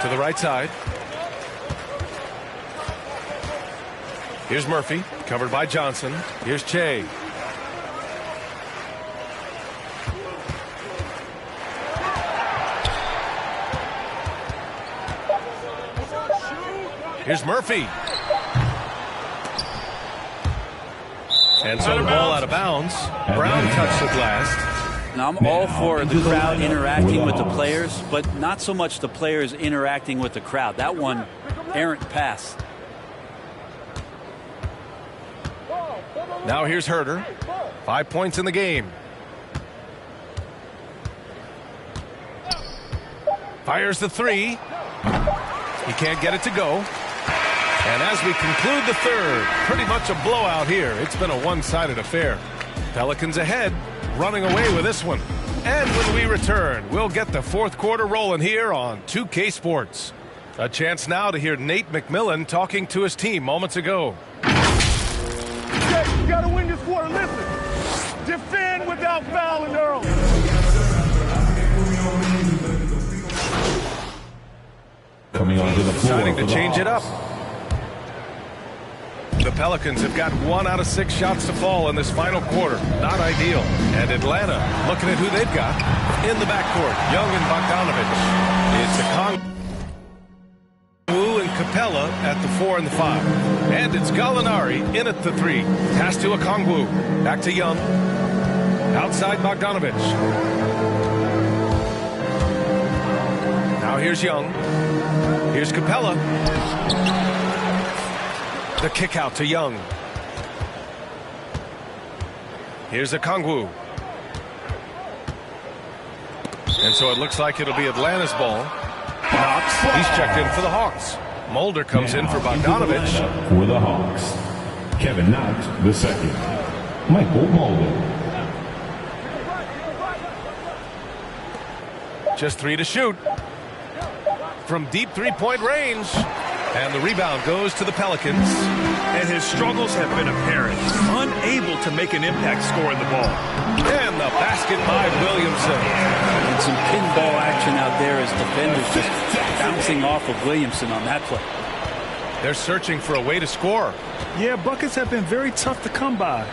To the right side. Here's Murphy, covered by Johnson. Here's Che. Here's Murphy. And so the ball out of bounds. Brown touched it last. Now, I'm all for the crowd interacting with the players, but not so much the players interacting with the crowd. That one, errant pass. Now here's Herder. 5 points in the game. Fires the three. He can't get it to go. And as we conclude the third, pretty much a blowout here. It's been a one-sided affair. Pelicans ahead, running away with this one. And when we return, we'll get the fourth quarter rolling here on 2K Sports. A chance now to hear Nate McMillan talking to his team moments ago. Jay, you gotta win this quarter. Listen, defend without fouling early. Coming onto the floor. Deciding to change it up. The Pelicans have got 1 out of 6 shots to fall in this final quarter. Not ideal. And Atlanta looking at who they've got in the backcourt. Young and Bogdanovich. It's Okongwu and Capella at the 4 and the 5. And it's Gallinari in at the 3. Pass to Okongwu. Back to Young. Outside Bogdanovich. Now here's Young. Here's Capella. The kick out to Young. Here's Okongwu. And so it looks like it'll be Atlanta's ball. Knox, he's checked in for the Hawks. Mulder comes in for Bogdanovich. For the Hawks, Kevin Knox the second. Michael Mulder. Just 3 to shoot. From deep three-point range. And the rebound goes to the Pelicans. And his struggles have been apparent. Unable to make an impact scoring the ball. And the basket by Williamson. And some pinball action out there as defenders just bouncing off of Williamson on that play. They're searching for a way to score. Yeah, buckets have been very tough to come by.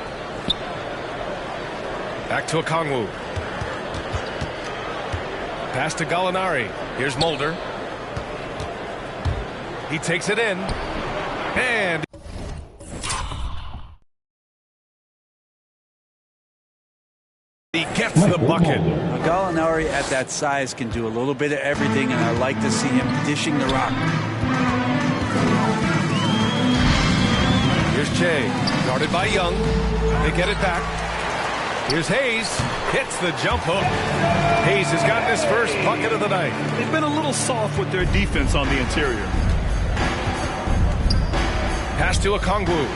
Back to Okongwu. Pass to Gallinari. Here's Mulder. He takes it in. And he gets the bucket. Now, Gallinari at that size can do a little bit of everything, and I like to see him dishing the rock. Here's Che. Guarded by Young. They get it back. Here's Hayes. Hits the jump hook. Hayes has gotten his first bucket of the night. They've been a little soft with their defense on the interior. Pass to Okongwu.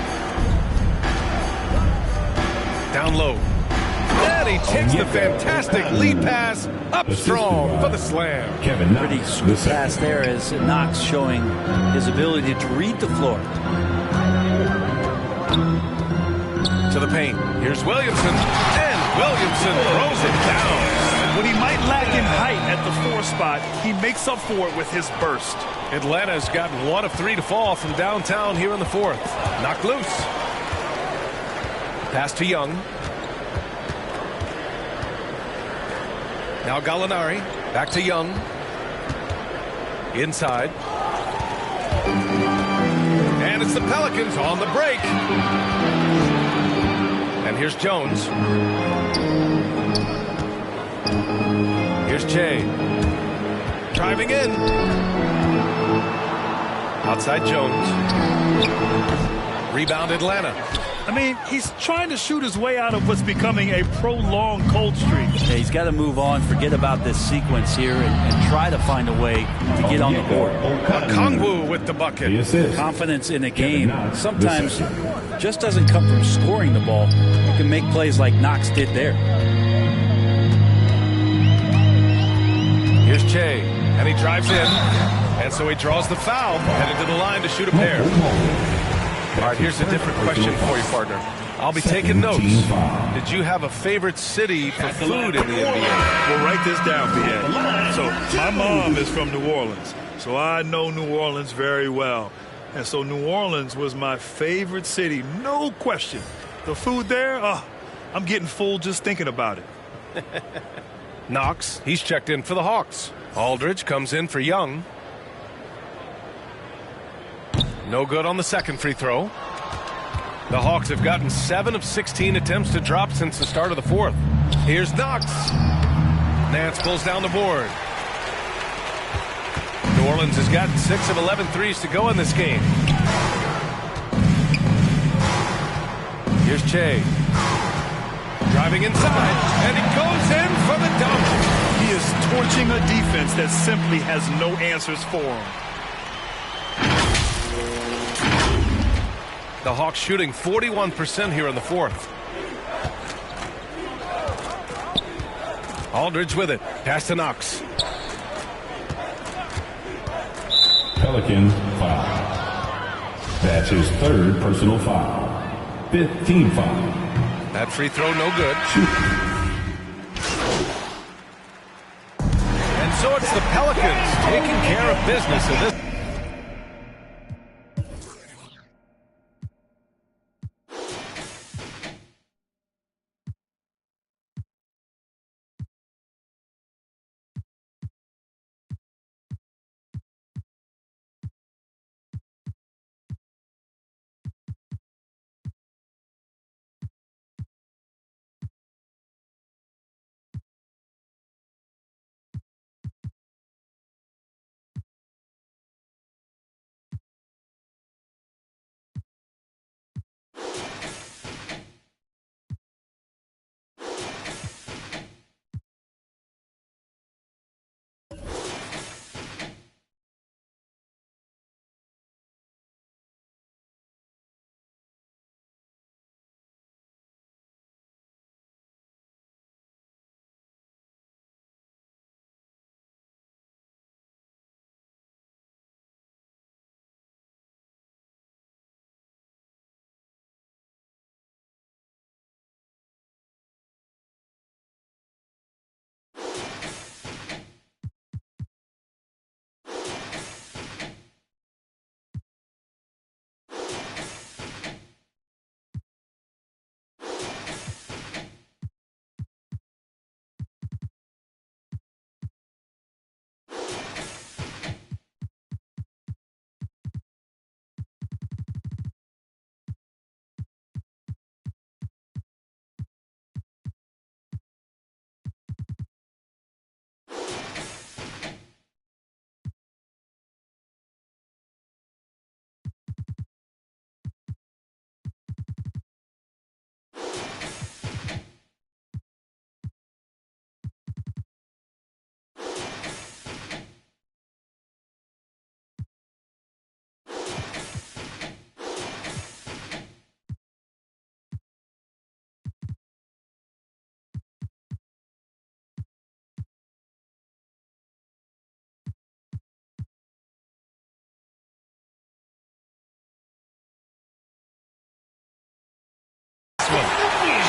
Down low. And he takes the fantastic lead pass up strong for the slam. Pretty sweet pass there as Knox showing his ability to read the floor. To the paint. Here's Williamson. And Williamson throws it down. When he might lack in height at the 4 spot, he makes up for it with his burst. Atlanta's gotten 1 of 3 to fall from downtown here in the 4th. Knocked loose. Pass to Young. Now Gallinari. Back to Young. Inside. And it's the Pelicans on the break. And here's Jones. Here's Che. Driving in. Outside Jones. Rebound Atlanta. I mean, he's trying to shoot his way out of what's becoming a prolonged cold streak. Yeah, he's got to move on, forget about this sequence here, and try to find a way to get on the board. Okongwu with the bucket. Confidence in a game sometimes just doesn't come from scoring the ball. You can make plays like Knox did there. Here's Che, and he drives in, and so he draws the foul, headed to the line to shoot a pair. All right, here's a different question for you, partner. I'll be taking notes. Did you have a favorite city for food in the NBA? Well, write this down, PA. So my mom is from New Orleans, so I know New Orleans very well. And so New Orleans was my favorite city, no question. The food there, I'm getting full just thinking about it. Knox, he's checked in for the Hawks. Aldridge comes in for Young. No good on the second free throw. The Hawks have gotten 7 of 16 attempts to drop since the start of the fourth. Here's Knox. Nance pulls down the board. New Orleans has gotten 6 of 11 threes to go in this game. Here's Che. Driving inside, and he goes in for the dunk. He is torching a defense that simply has no answers for him. The Hawks shooting 41% here in the fourth. Aldridge with it. Pass to Knox. Pelicans foul. That's his 3rd personal foul. 5th team foul. That free throw no good. And so it's the Pelicans taking care of business in this.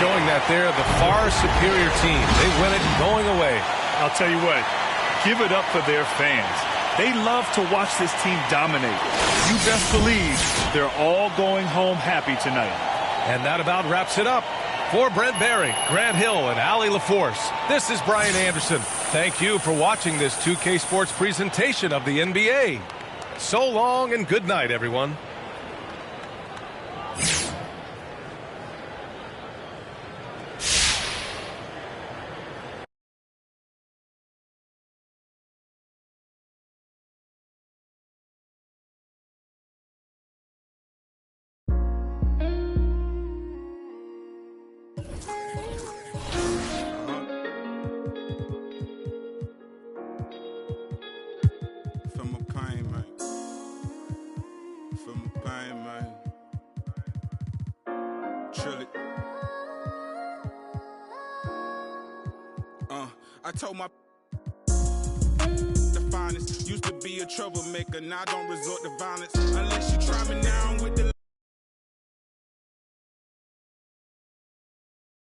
Showing that they're the far superior team. They win it going away. I'll tell you what, give it up for their fans. They love to watch this team dominate. You best believe they're all going home happy tonight. And that about wraps it up. For Brent Barry, Grant Hill, and Allie LaForce, this is Brian Anderson. Thank you for watching this 2K Sports presentation of the NBA. So long and good night, everyone. I told my the finest used to be a troublemaker. Now I don't resort to violence unless you try me now with the